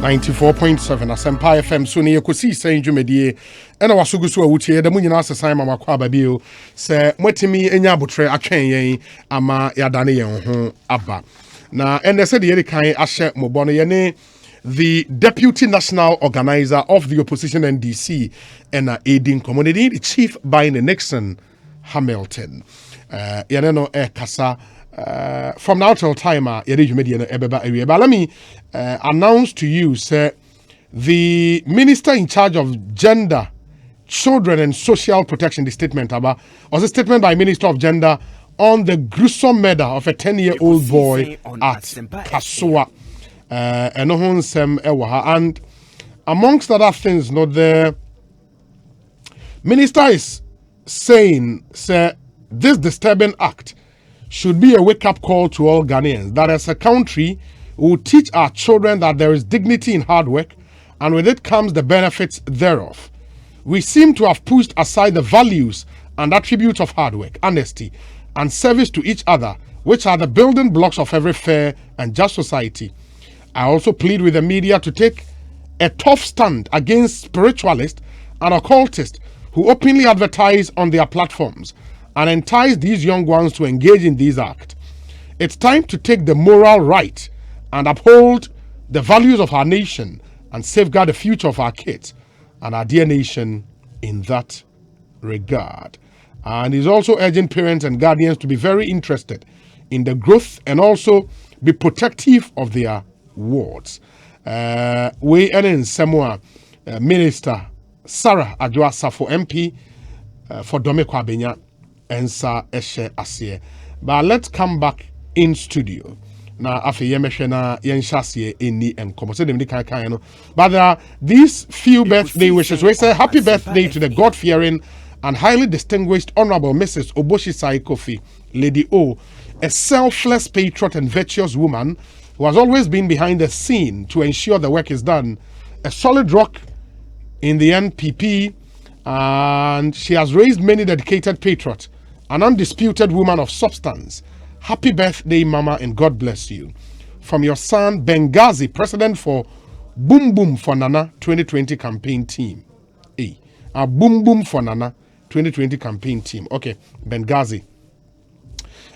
94.7 Asempa FM so ne Ekosiisen dwumadie ena wasogu so awutie da munyina asesan ma makwa babio se mwetimi enya abotre atwen yen ama yadane yen ho aba na ende se de yeri kan ahye mobono yene the deputy national organizer of the opposition NDC ena aiding community the chief Biney Nixon Hamilton yene no kasa from now till time but let me announce to you sir, the minister in charge of gender, children and social protection, the statement about was a statement by Minister of Gender on the gruesome murder of a 10-year-old boy at Kasua and amongst other things the minister is saying sir, this disturbing act should be a wake-up call to all Ghanaians that as a country we will teach our children that there is dignity in hard work and with it comes the benefits thereof. We seem to have pushed aside the values and attributes of hard work, honesty, and service to each other, which are the building blocks of every fair and just society. I also plead with the media to take a tough stand against spiritualists and occultists who openly advertise on their platforms and entice these young ones to engage in these acts. It's time to take the moral right and uphold the values of our nation and safeguard the future of our kids and our dear nation in that regard. And he's also urging parents and guardians to be very interested in the growth and also be protective of their wards. We in Samoa Minister Sarah Adwoa Safo MP for Dome Kwabenya Ensa Eshe Asye. But let's come back in studio. Na afi yemehwe yenhyase eni enkomo se dem kan kan no. But there are these few birthday wishes. We say happy birthday to the God-fearing and highly distinguished Honorable Mrs. Oboshisai Kofi, Lady O, a selfless patriot and virtuous woman who has always been behind the scene to ensure the work is done. A solid rock in the NPP, and she has raised many dedicated patriots, an undisputed woman of substance. Happy birthday, Mama, and God bless you. From your son, Benghazi, president for Boom Boom for Nana 2020 campaign team. Boom Boom for Nana 2020 campaign team. Okay, Benghazi.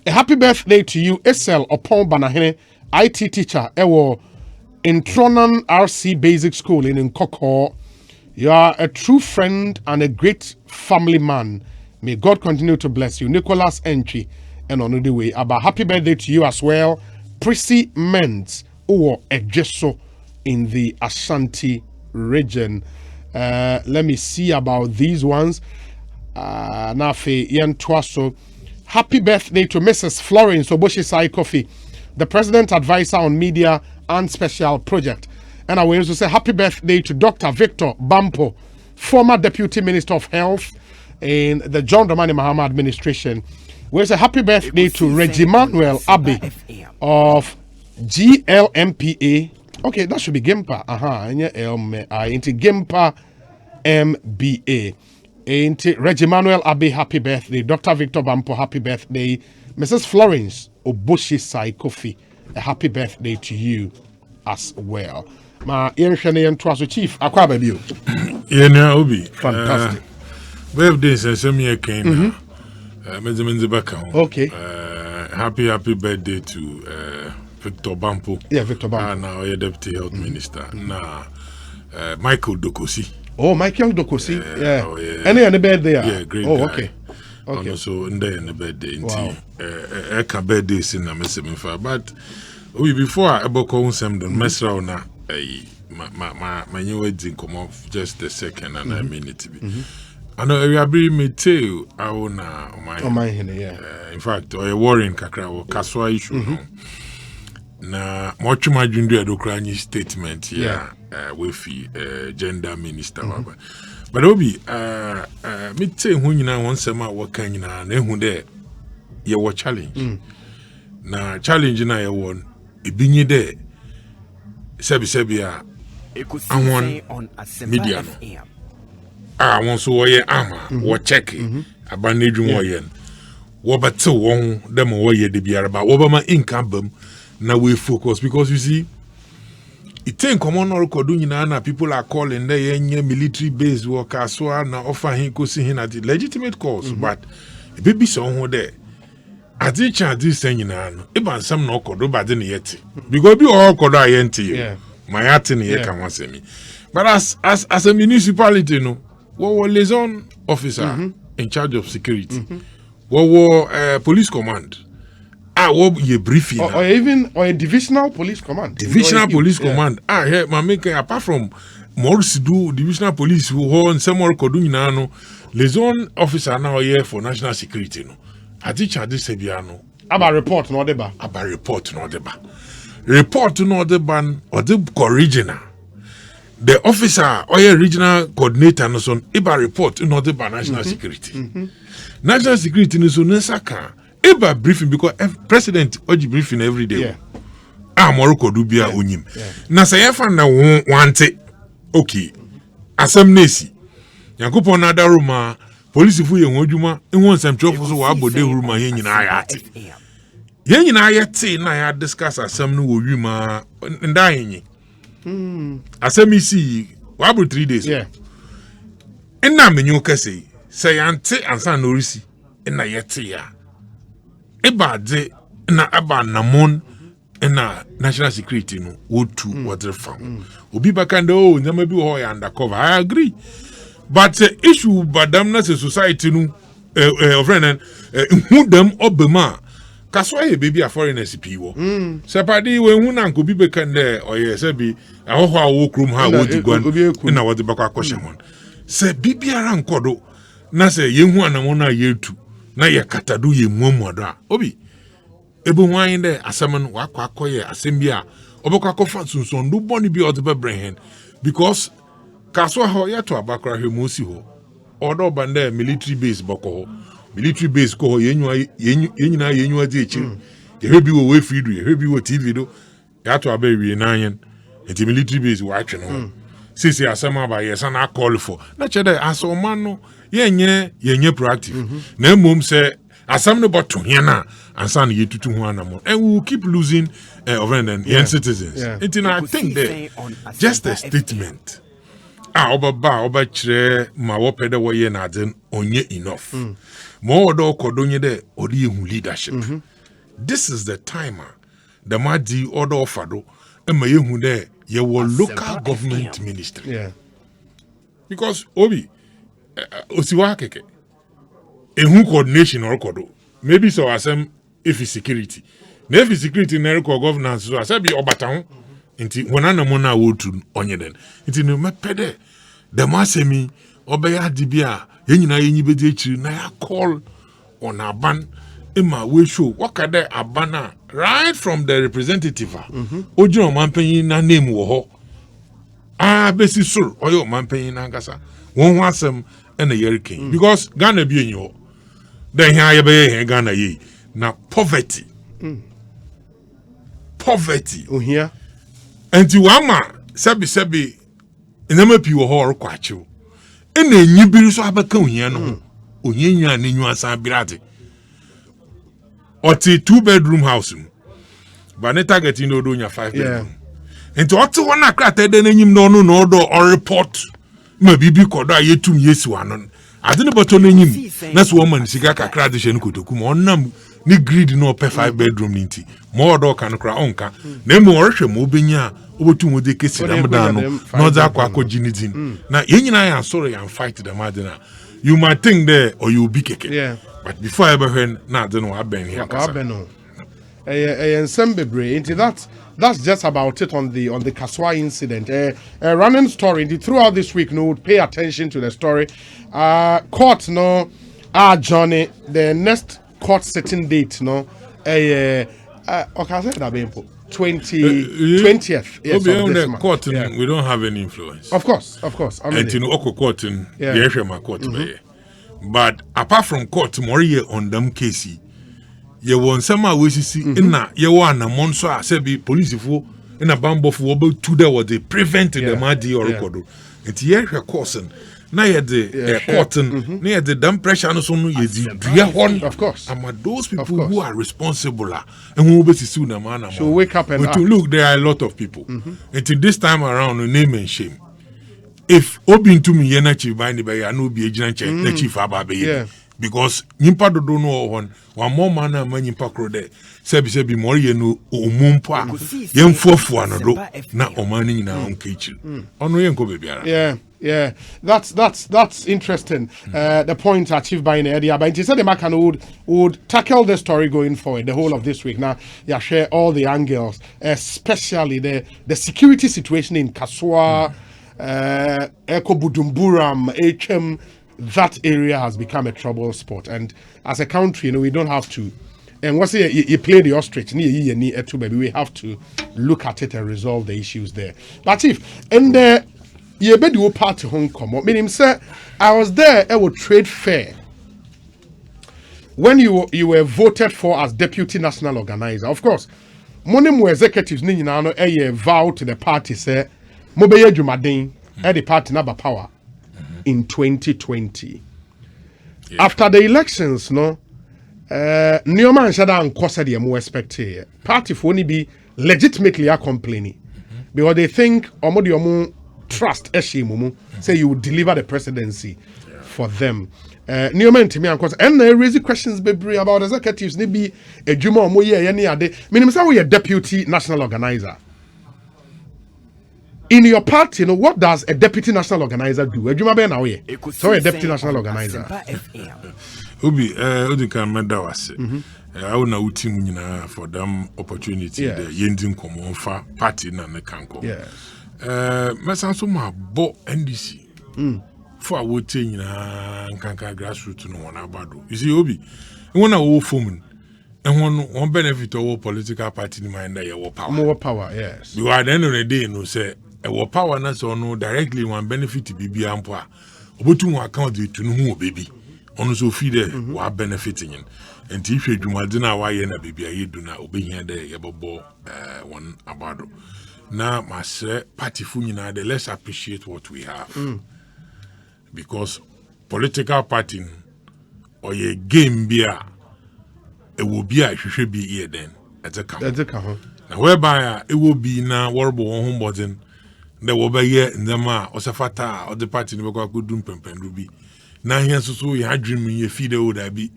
A happy birthday to you, Esel Opon Banahene, IT teacher, Ewo, in Tronan RC Basic School in Nkoko. You are a true friend and a great family man. May God continue to bless you. Nicholas Entry. And on the way, about happy birthday to you as well, Prissy Menz or Ejeso in the Ashanti region. Let me see about these ones. Nafe Yentwaso. Happy birthday to Mrs. Florence Oboshisai Kofi, the President Advisor on Media and Special Project. And I will also say happy birthday to Dr. Victor Bampo, former Deputy Minister of Health in the John Dramani Mahama administration. We say happy birthday to Reggie Manuel Abbey of GLMPA. Okay, that should be Gimpa. Into Gimpa MBA. Into Reggie Manuel Abbey, happy birthday. Dr. Victor Bampo, happy birthday. Mrs. Florence Oboshisai Kofi, a happy birthday to you as well. Ma yenhwene yentwaso chief akwa babio. Yena obi. Fantastic. Birthday sesame again. Okay. Happy birthday to Victor Bampo. Yeah, Victor Bampo. Now your deputy health minister. Now Michael Dokosi. Oh, Michael Dokosi. Yeah. Oh, yeah. Any birthday? Yeah, great guy. Okay. And also in the birthday. Wow. Eka birthday sin na mesem fa. But before I ever call some don mess around na my new wedding come off just a second and I mean it to be. I know we are being made too. I own my in fact, or a warring kakra or Kaswa issue. Na much my junior Ukrainian statement here with the gender minister. But Obi, me tell when you know once a month what can you know, never there you were challenge. Na challenge na you won. It be you there. Sebia. I want media. I want so warrior armor, war check, a bandage warrior. Wobber one, them warrior de be about Obama income. Now we focus because you see, it ain't common or kodunina people are calling the military base workers so na offer him go see him at the legitimate cause, but a baby song there. I did charge this thing in an even some no kodo but didn't yet. Because be all kodo I enter my atin here can once me. But as a municipality, no, what was liaison officer in charge of security? What was police command? What ye briefing? Or even a divisional police command. Divisional police command. Here, my making apart from Morris do divisional police who hold some more kodunino, liaison officer now here for national security. No, I teach her this Sebiano. About report no deba. About report no deba. Report no deba or the original. The officer or your regional coordinator no son eba report no deba national security. National security no so nesaka. Eba briefing because president oji briefing every day. Morocco do bia onyim. Na say efa na wante okay. Asem nesi. Yankopon na da roma police fu ye hodwuma ehun nsem twofo so wa abode huruma ye nyina ayate. Ye nyina ayate na ya discuss asem no wo wima nda yenyi. Asem isi wa abo 3 days. Ina menyu kase say ante ansa no risi ina yete ya. Eba de na aba namon na national security no wotu water farm. Obi bakande o nyama bi ho ya undercover. I agree. But issue badam na society no friend who them obema kaswa ye baby a foreigners piwo. Sepadi we hu na nko bi bekande oye se bi ahoho awo krom ha wo digwan na wo de bakwa kwhye hon. Se bibia nkodo na se ye hu anamon na ye tu na ye katadu ye muamuado a obi ebo hwan de asem no wakwa akoye asem bi a obekwa akofa sunsun do boni bi o de bebrehen because kaswa ho ya to abakra hwemosi ho odo bande military base boko military base ko yenyina yenyu adi echi ye hebi wo we fidu ye hebi wo tv do ya to abawie nanyen enti military base wa atwe no sisi asema ba yes na call for na chede asoma no yenye proactive na mom se asam no boto hia ansa na yetutu ho anamo and we will keep losing and citizens enti na I think that just a statement oba chire ma wo pede wo ye na den onye enough mo odo kodonye de odi ehu leadership this is the timer the madi odo ofado e ma yehu de ye wo local government ministry because obi osiwa keke ehu coordination or kodo maybe so asem if security na if security na record governance so asabi obata ho nti wona mo na wotu onye den nti no mepede the masemi obeya dibia yenyina yenyi bedi ekiri na ya call on aban ema we show wakade abana right from the representative ojiro manpanyin na name wo ho besi sur oyo manpanyin na ngasa won ho asem na yerikin because Ghana bi enyi ho then here ye be Ghana ye na poverty ohia enti wama sebi enema pi wo ho rekwachiw ena enyi biri so abaka ohia no onyenya na nyu asan birade oti 2-bedroom house but ne target no do nya 5-bedroom enti oti wona akrata de n'enyim no no no do or report ma bibi kodo ayetum yesu anon ade ne boto n'enyim na so woman siga kakra de hye nkotoku ma onnam ni grid no per 5-bedroom ninti mo do kan kra onka na emu orhwe mo benya obotum de kesi dam dan no no za kwa jinidin na yenyina ya sorry and fight the madina you might think there or you be keke but before ever when na de no aben here kasa ensemble into that's just about it on the Kaswa incident. A running story throughout this week. No, would pay attention to the story. Court no, Johnny. The next court sitting date no. Okay, I said that 20th. Yes, of this month. Court, we don't have any influence. Of course. I mean, and in Oko court, court, but apart from court, Moria on them case. Ye won sama we sisi na ye wa na monso a se bi police fo na bambofo wo be tu there was they prevent the madi or record enti ye hwe course na ye the cotton na ye the damn pressure no so no ye di dua hon. Of course. And those people who are responsible and who be sisu na man so wake up and but to look, there are a lot of people. Until this time around, no name and shame. If Obin to me yena chief Biney by no be agent the chief ababe because nimpa do no one more man and man nimpa kro there sebi more ye no omumpa yen fuafu anado na omani na onkechi ono yen ko bebiara. Yeah, that's interesting. The point that Chief Biney earlier, but he said the Macan would tackle the story going forward the whole of this week. Now, share all the angles, especially the security situation in Kaswa, Ekobudumburam, HM. That area has become a trouble spot, and as a country, we don't have to. And once you play the ostrich, we have to look at it and resolve the issues there. But Chief, and you bet you party home come up. Meaning, sir, I was there at a trade fair when you were voted for as deputy national organizer. Of course, money more executives ni na no vow to the party say mo be adwumaden at the party number power in 2020. After the elections, no, Newman Shada and Kosa the mo expect party for only be legitimately are complaining because they think omo trust Eshimumu say you will deliver the presidency for them. Newman to me and cause and raise questions baby about executives maybe a juma or ye any other. Meaning say we a deputy national organizer. In your party, what does a deputy national organizer do? A juma be na we. So a deputy national organizer. Obi odi kan meda wase. I will now team for them opportunity the yending common fa party na ne kanko. Yes. Mesanso ma bo NDC for a wote nyina nkanka grassroots no one abado. You see Obi when a wo form and one benefit of political party in mind that you power. More power, yes. You at the end of the day no say a power na so no directly one benefit to be ampa. Obotu one account to no baby. Ono so feed wa benefiting in. And if you dwumadina wa ye na baby aye do na obi here there yebobo one abado. Now, my party funina, let's appreciate what we have. Because political party or a game beer, it will be a should be here then at a count. Now, whereby it will be now warble home button, there will be here in the ma or safata or the party never could do pempendubi. Now, here's so you had dreaming your feed old I be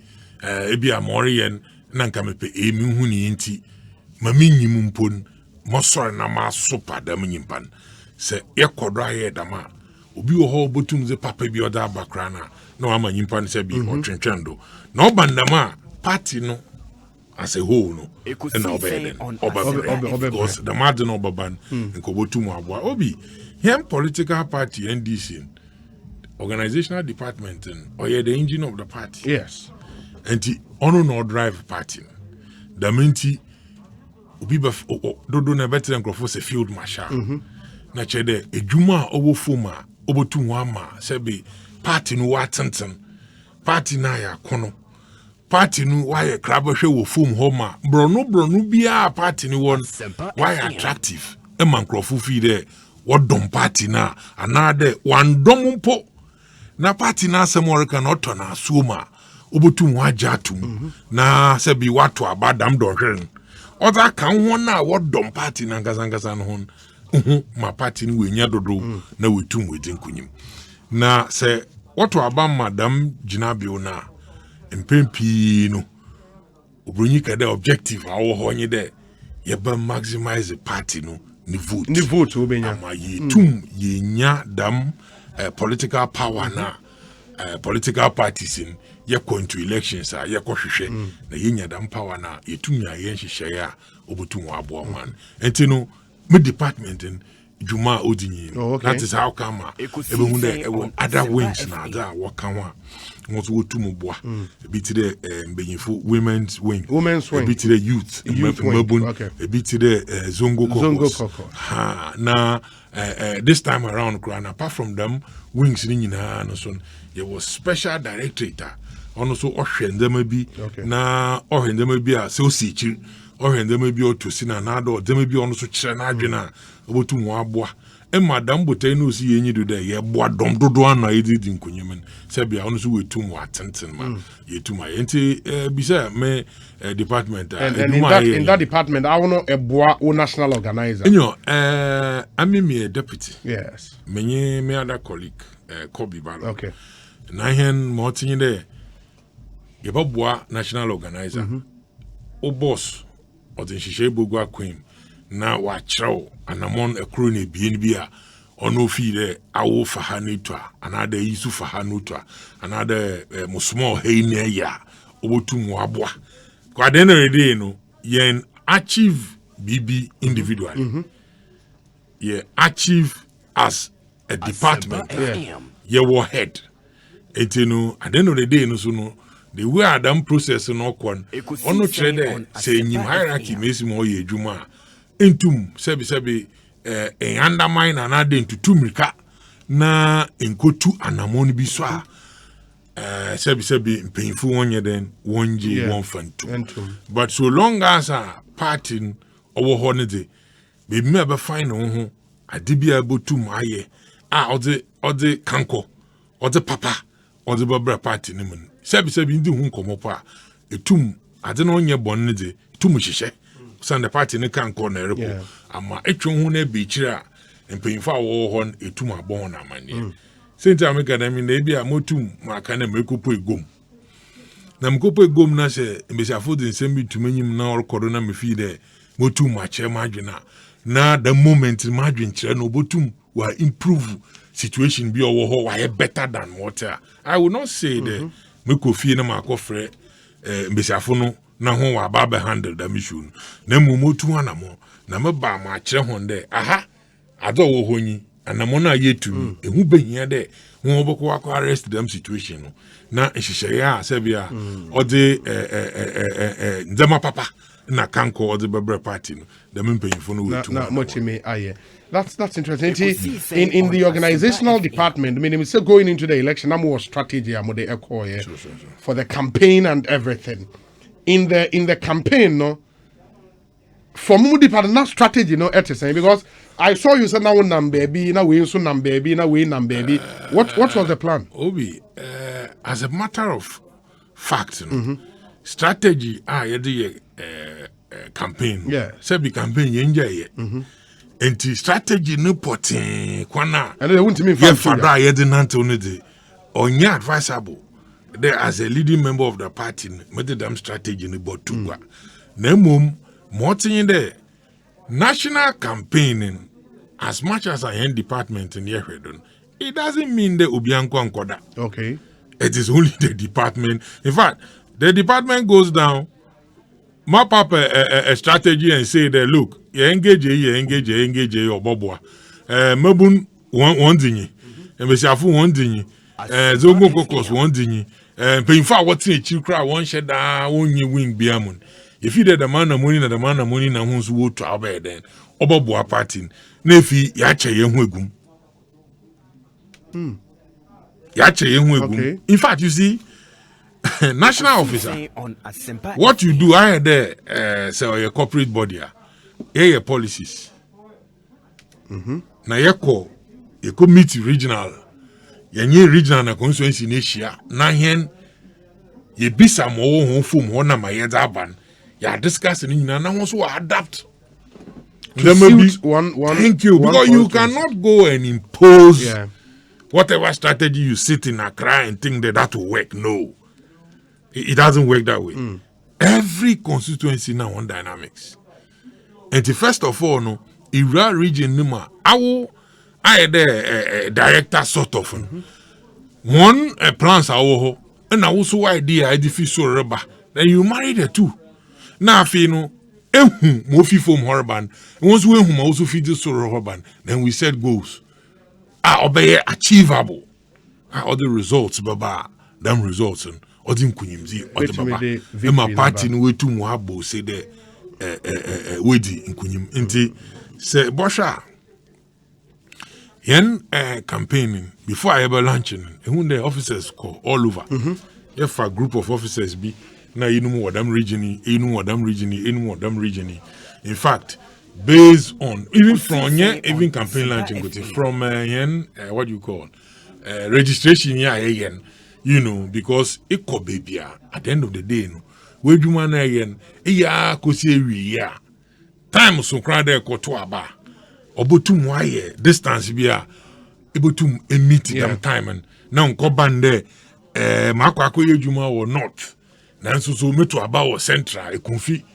a Morian, Nankamepe, a Muhuni inti, Mamini Mumpun. Mosor na ma super dam nyimpan se yekodra ye dama obi wo ho botum ze papa bi oda bakrana na ama nyimpan se bi otwentwendo na obandama party no as a whole no na obeden because the margin obaban nko botum aboa obi him political party NDC organizational department or the engine of the party. Yes. And the honor no drive party the minti obi dodo na better nkrofo se field marshal na chede edwuma owo foma obotu ho ama sebe party no watenten party na ya kono party no why krabo hwe wo fom ho ma brono bia party ni won why attractive e man nkrofo fi there wodom party na anade wandom mpo na party na semorika na oto na asuma obotu ho ajatum na sebe wato abadam dohwen oda kan won na wodom party na ngazangasa no hon ma party ni wenya dodo na wetum wedin kunyim na se wato aba madam jinabio na mpempi no obronyi kada objective awo ho nyi de ye ba maximize the party no ni vote obenya ma yetum yenya dam political power na political parties in ye into elections ye kohwehwe na yenya dam power na yetum ya ye hwehwe ya obotum abo man entino me department in Juma Odinyi. That is how come everyone other wings na that waka wa won so to mobwa a bit the benyifo women's wing a bit the youth mabun a bit the zongo kokos ha na this time around apart from them wings ni nyina no so there was special director ono so ohwe ndema bi na ohwe ndema bi a so sichi or and there may be to sin another, there may be on so chanagina about to Mwabwa. And Madame Boteno see any do there, ye boa dom do one I did in Kunyaman. Sabia honestly with 2 more attention, man. Ye to my anti beside me department. And in that department, I want a boa or national organizer. You know, I mean me a deputy. Yes. Me other colleague, Kobe Balo. Okay. And I had Martin there. Ye boa national organizer. O boss, or the Shishe Bugua Queen. Na wakyerɛw anamon ekro na ebien bi a ono fi de awo fa ha netwa anada yisu fa ha netwa anada musmo heine ya obotum waboa kwa den ready no yen achieve bb individually ye achieve as a department ye wo head etino at the end of the day no so no the way adam process no kon ono kyerɛ de say nyim hierarchy mesi mo ye adwuma entum sebi undermine another into tumrika na enkotu anamoni bi so a sebi painful one then one G one fantum but so long as a party owo ho ne de be me be fine ho ade bia botum aye ode kanko ode papa ode babra party ne mun sebi ndi hu nkomopo a etum ade no nye bon ne de tum hihye Sunday party ne kan ko na ereko ama etwe hu na be kire a mpanyimfa wo ho etum abon na amane senta me kada mi na bia motum maka na mekopo egom na mekopo egom na se mbesiafo de nsem bitumanyim na orkodo na mefi de motum ache madwena na the moment madwen kire no botum wa improve situation bi owo ho wa better than what I will not say that mekofie na makofre mbesiafo no na ho wa baba handle da mission na mumotu anamo na meba ma kire honde aha ado wo honyi anamo na yetu ehu behia de ho oboko akwa arrest them situation no na ehihye ya sebia ode ndema papa na kanko ode bebre party no da mpanyimfo no wetu na mochime aye. That's interesting. In the organizational department, I mean, we still going into the election, I'm more strategy for the campaign and everything. In the campaign, no, for Moody partner strategy, no, because I saw you said now baby, now we so baby, now we baby. What was the plan? Obi, as a matter of fact, strategy, campaign, sebi campaign, yenja enti strategy no potin kwana and they won't mean father yedinante onede onya advisable there as a leading member of the party made them strategy no botugwa na mum motin there national campaigning as much as I am department in here it doesn't mean the obianko ankoda. Okay, it is only the department. In fact, the department goes down, map up a strategy and say that look, you engage your bobo. Mabun one dingy, and Messiafu one dingy, Zogo Cocos one dingy, and paying for what's a chill cry one shed down, one you wing Biamun. If you did the man of money, the man of money, and who's would travel then, Oboboa parting, Nefi Yacha Yengwegum. Yacha Yengwegum. In fact, you see, national officer, what you do, I had there, say, your corporate body, your policies. Na yeko meet regional, yenye regional na constituency in Asia, na hen, ye bisa mo hon fum hona ma yeda ban, ya discussing in na also adapt. One, thank you, because you cannot go and impose whatever strategy you sit in Accra and think that will work. No. It doesn't work that way. Every constituency now on dynamics. And first of all, no, Ira region numa, I had a director sort of one plans our and also idea I defeat so rubber. Then you marry the two. Now if you know, mofi from Horban, once we also feed the sort of Horban, then we set goals. Obey achievable. All the results, baba, them results and Odin Kunyimzi, or my party in way to Mwabo say the Wedi in Kunyim. Inti say Bosha yen campaigning before I ever launching, and when the officers call all over. If a group of officers be na inum wadam region in fact based on even from even campaign launching from what do you call registration you know, because it could be at the end of the day no we do man again time so crowd there ko to aba obotum waye distance bia ebotum meet them time and now nko bande makwa akoye djuma wo north nanso so meto aba wo central ekunfi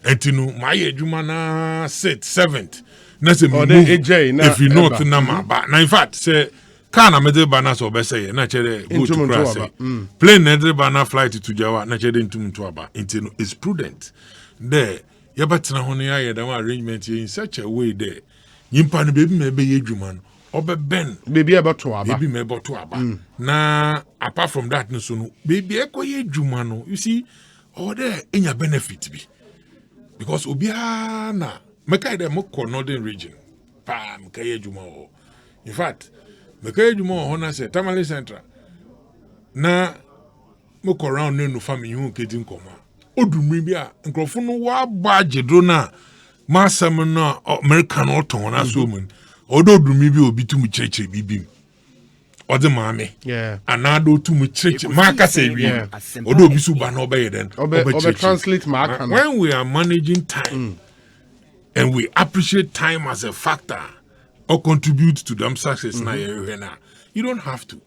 entinu maye djuma na 7th na se me move if you north na ma ba na in fact say car na medre bana so be say na chere go to class plane medre bana flight to Jawa na chere ntum to aba entinu is prudent there yabatena ho ne aye dem arrangement in such a way there yimpa no baby me be yedwuma no obeben baby eboto aba baby me eboto aba na apart from that no so no baby ekoye dwuma no you see all there enya benefit bi because obia na meka dem ko northern region pa meka dwuma o in fact meka dwuma ho na say Tamale Central na mo ko round no family hu kedi nkoma odumri bi a nkrofo no wa ba agedro na masam na American oton na so mun odo odumri bi obi tum cheche bibim ode maame anado tum cheche maka say wi odo obi su ba na obeye den obe translate maka when we are managing time and we appreciate time as a factor or contribute to them success na you don't have to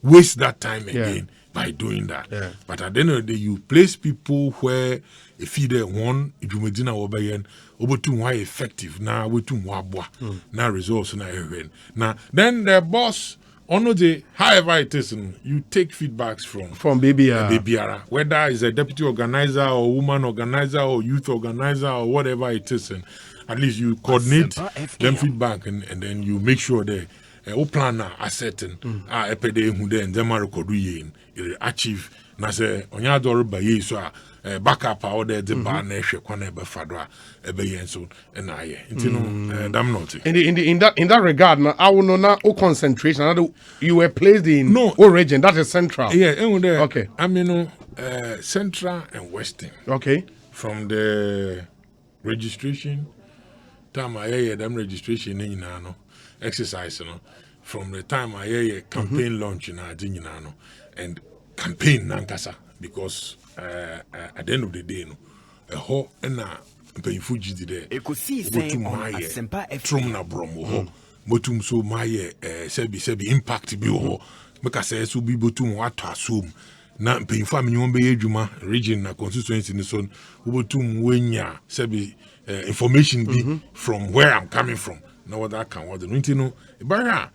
waste that time again by doing that. But at the end of the day, you place people where if you there one, if you medina obayen, obotum why effective now we tum wabwa now results na now then the boss on the however it is you take feedbacks from BBR whether it's a deputy organizer or woman organizer or youth organizer or whatever it is and at least you coordinate them feedback and then you make sure that o plan na ascertain epede hu den dem record yin achieve na say onya adoro ba ye so backup out there the ba na hwe kwana be fado a ebe yen so na aye ntino dam not in that regard na I will know o concentration you were placed in region that is central okay I mean central and western from the registration time I them registration ni na no exercise no from the time I hear campaign launch in Adinina no and campaign nankasa because at the end of the day no a ho na mpanyinfo gidi there Ekosiisen on trum na bromo ho motum so my sebi impact bi ho make say so bi botum wato asom na mpanyinfo amenyo be adwuma region na constituency ni so botum wenya sebi information bi from where I'm coming from. No what that can what the you know bara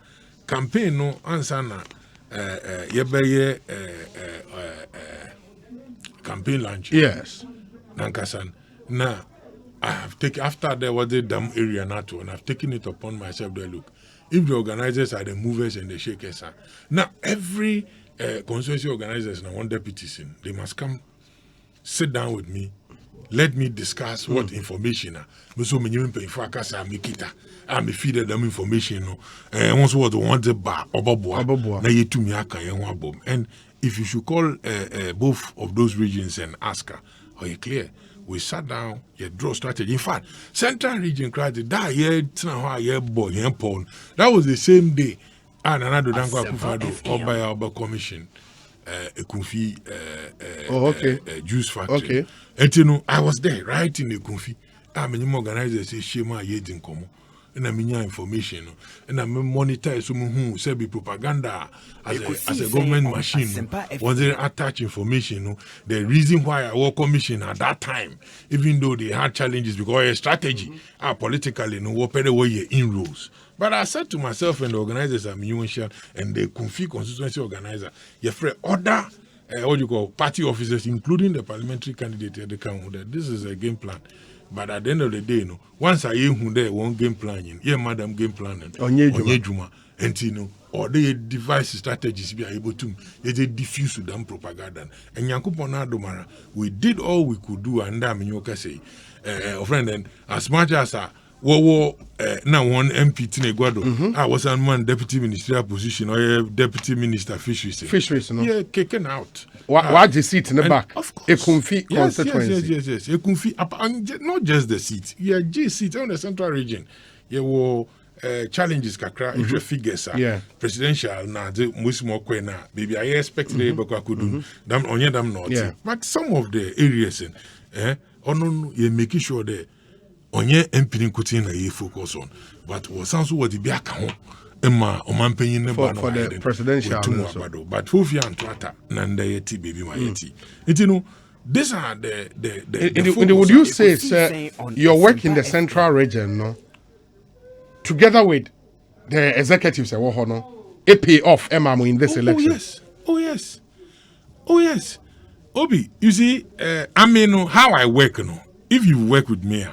campaign no answer na yebeye campaign launch nankasan na I have taken after there was the dam area NATO and I've taken it upon myself to look if the organizers are the movers and the shakers now every constituency organizers and one deputies in they must come sit down with me. Let me discuss what information so many people for akasa mikita I me feed them information no once what want the bar oboboa na yetumi aka ye ho abom and if you should call both of those regions and ask her are you clear we sat down you draw strategy in fact central region cried that year boy Paul that was the same day and another danko akufado oba commission Ekunfi juice factory. And you know, I was there right in the Ekunfi. I'm an organizer say shema yedin komo. And I mean information. And I monitor some who say be propaganda as a government machine. Was there attach information? The reason why I work commission at that time, even though they had challenges because a strategy politically no what way inroads. But I said to myself and the organizers and the Kunfi constituency organizer, you free other what you call party officers, including the parliamentary candidate at the council. This is a game plan. But at the end of the day, once I hear who there one game plan, madam game planning on and or they devise strategies be able to they diffuse them propaganda. And Yankupona Domara, we did all we could do and say friend and as much as now one MP Tineguado, I was on one deputy ministerial position or deputy minister fisheries. Fisheries, no? Yeah, kicking out. Why the seat in the back? Of course. Ekumfi constituency. Yes. Ekumfi, not just the seat. Yeah, G seat on the central region. Yeah, were challenges kakra, if you figures presidential na the musimo kwena. Baby, I expect the Bako could do them on them not. But some of the areas you're making sure that onye empini kuti na ye focus on, but was also what the biaka ho emma omanpenyin ne ba no for the presidential but Fufia and Twata nanda yeti baby my yeti. You know, these are the would you say, sir, your work in the central region, no, together with the executives it pay off Emma in this election? Oh yes. Obi, you see, I mean how I work, if you work with me,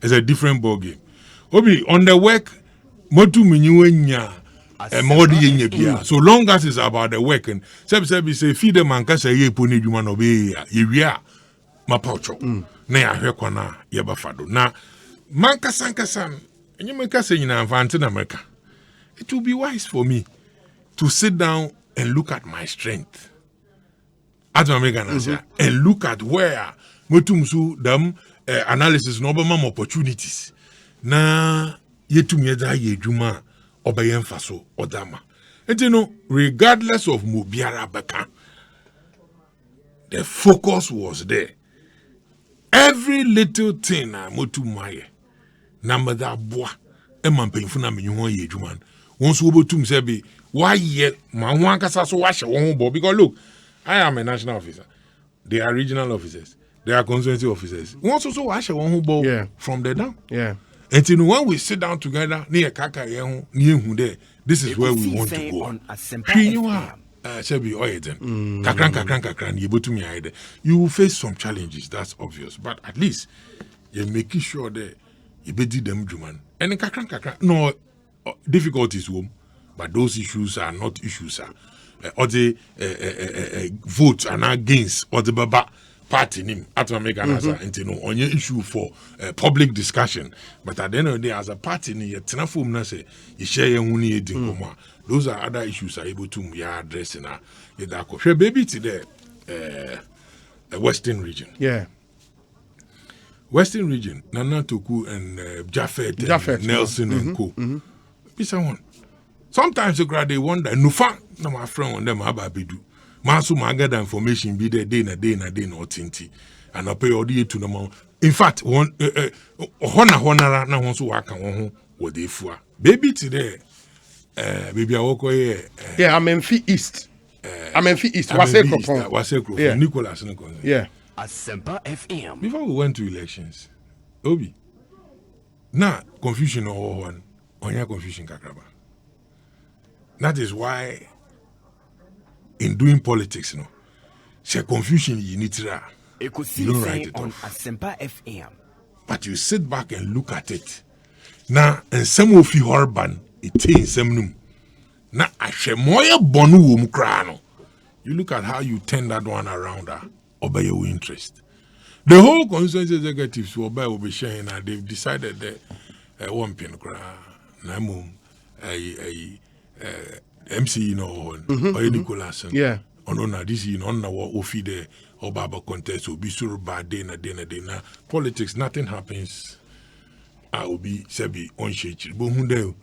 it's a different ball game. Obi, on the work, motu minyuenya so long as it's about the work and say feed them and kasa ye poni dwuma no be ye wia mapaucho na ya hwekwa na ye bafado na mankasa enye mekasa nyina mfante na America. It will be wise for me to sit down and look at my strength as American and look at where motumsu them analysis no obama opportunities na yetum yeda ye dwuma obayen faso odama. And you know, regardless of Mubiara Baka, the focus was there. Every little thing I motu maye number that boy emma penfuna menyuho ye dwuma once wo botum say be why yet man wan kasa so wa hye won bo because look, I am a national officer, they are regional officers, they are constituency officers. Once also wa hye won bo from the down. And you know, when we sit down together near kaka there, this is where we want to go. You will face some challenges, that's obvious, but at least you're making sure that you be them human. And no difficulties, but those issues are not issues. Or the votes are not against or the baba party name at make an answer and on your issue for public discussion. But at the end of the day, as a party, you say you share your money. Those are other issues are able to be addressing. Baby today, Western region. Western region, Nana Toku and Jaffet Nelson and Co. One. Sometimes they wonder, Nufa, no, my friend, on them, Ababidu. Masu gather information be there day na or tinti and I pay all the to the in fact one honor na won so waka won wo dey fua baby today baby I walk here I'm in East Wasekro Nicholas Asempa FM. Before we went to elections Obi now confusion or one on your confusion kakraba. That is why in doing politics, say confusion you need to you don't write it on Asempa FM. But you sit back and look at it. Now, and some of you urban, it is some now I share more bonu krano. You look at how you turn that one around obey your interest. The whole constituency executives will be sharing that they've decided that one pin namum MC or Nicholas on this on our ofide or Baba contest will be so bad day na politics nothing happens. I will be sebi on shake but hunde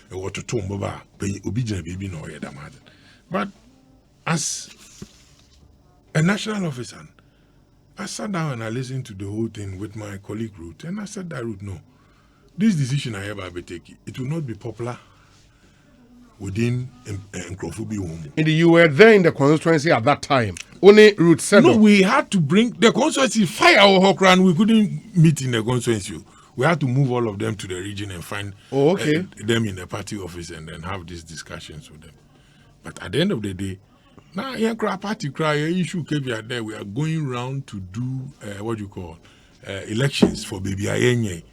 what to tomb baba obedient baby no hear that matter. But as a national officer I sat down and I listened to the whole thing with my colleague Ruth and I said that Ruth, no, this decision I ever be taking, it will not be popular within Nkrofubi. You were there in the constituency at that time. Only Ruth said no, we had to bring the constituency fire our Hokran. We couldn't meet in the constituency. We had to move all of them to the region and find them in the party office and then have these discussions with them. But at the end of the day, now party cry issue came there. We are going round to do what you call elections for baby Ayenye.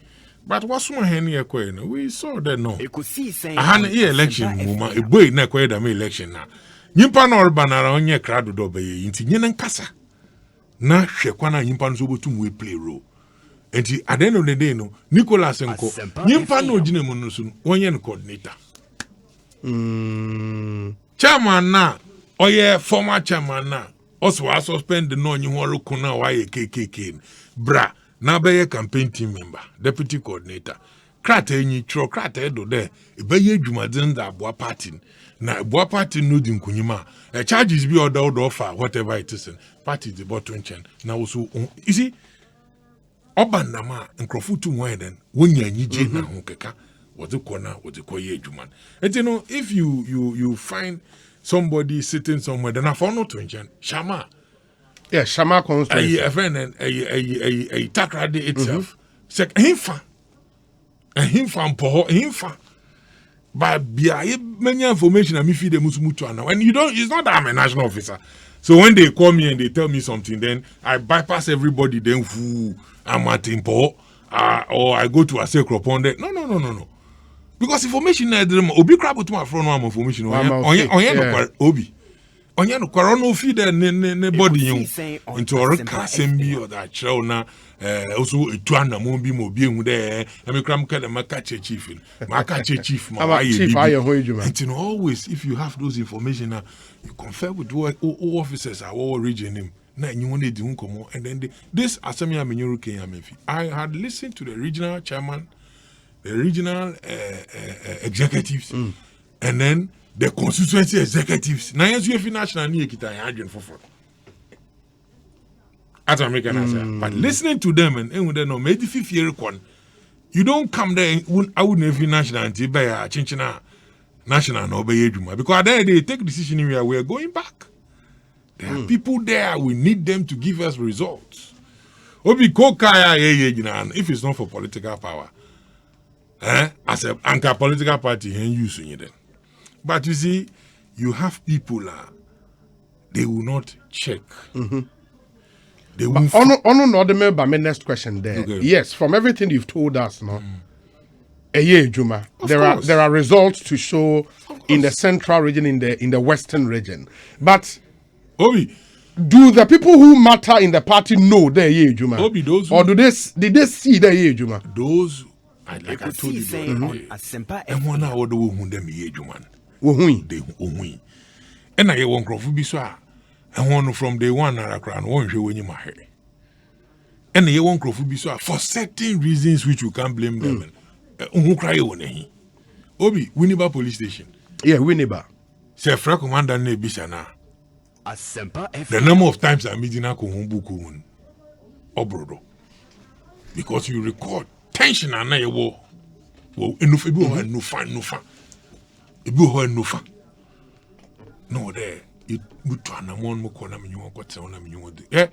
But what's my henny we saw that no. Ekosiisen. Election woman, a boy na kweda me election na. Nyimpa na orbanara onye krado do be yinti nyenen kasa. Na hwekwa na nyimpa no so botum we play role. And at the end of the day, no, Nicholas and Co. Yimpa no Jinemo no soon, 1 year coordinator. Chairman na, or yeah, former chairman na. Also, I suspend the non you want to know why KKK. Bra, now be a campaign team member, deputy coordinator. Krate ni tro krate do there. Be ye jumadin da boa party. Na boa party no din kunyima. Charges be order offer whatever it is. Party the bottom chain. Now also you see Obanama and Krofutu Widen when you need na honkeka was the corner was the koye juman. And you know if you find somebody sitting somewhere then I found no to Shama. Yeah, Shama constituency. A friend and a takrade itself. Sek himfa. And himfa. But be many information and me feed them mutu now. And you don't it's not that I'm a national officer. So when they call me and they tell me something, then I bypass everybody, then I'm at Impo, or I go to a sacred upon that. No. Because information obi crab to my front one information. Obi. Onya no corona feed ne body you into a casembi or that show na also a tuana mombi mo bi hu there e me kram ka ma catch chief ma chief and you know always if you have those information now you confer with what officers are all region him na you want to do komo and then this asemi amenyuru Kenya mefi I had listened to the regional chairman the regional executives and then the constituency executives. Now, yes, you have national near Kita Adrian for as American answer. But listening to them and they know maybe 5th year con, you don't come there. I wouldn't have national until by a chinchina national no be Juma because then they take decision where we are going back. There are people there. We need them to give us results. Obi Kokaya if it's not for political power, as an anchor political party, and using it. But you see, you have people they will not check. They will. My next question there. Okay. Yes, from everything you've told us, no. Juma, there are results to show in the central region, in the western region. But Obi, do the people who matter in the party know the Juma? Obi, those or did they see the Juma? Those, like I told you, and one hour the who them Juma. They and I won't crop be so. And one from day one at a crown won't show when you my hair. And they won't crop be so for certain reasons which you can't blame them. Who cry on Obi, Winneba police station. Yeah, Winneba. Say, Fra Commander Nebishana. The number of times I'm meeting a Kuhumbuku Obrodo. Because you record tension and I war. Well, enough, no fun. No, there. It would turn a one more corner. You want what's on them. You want eh?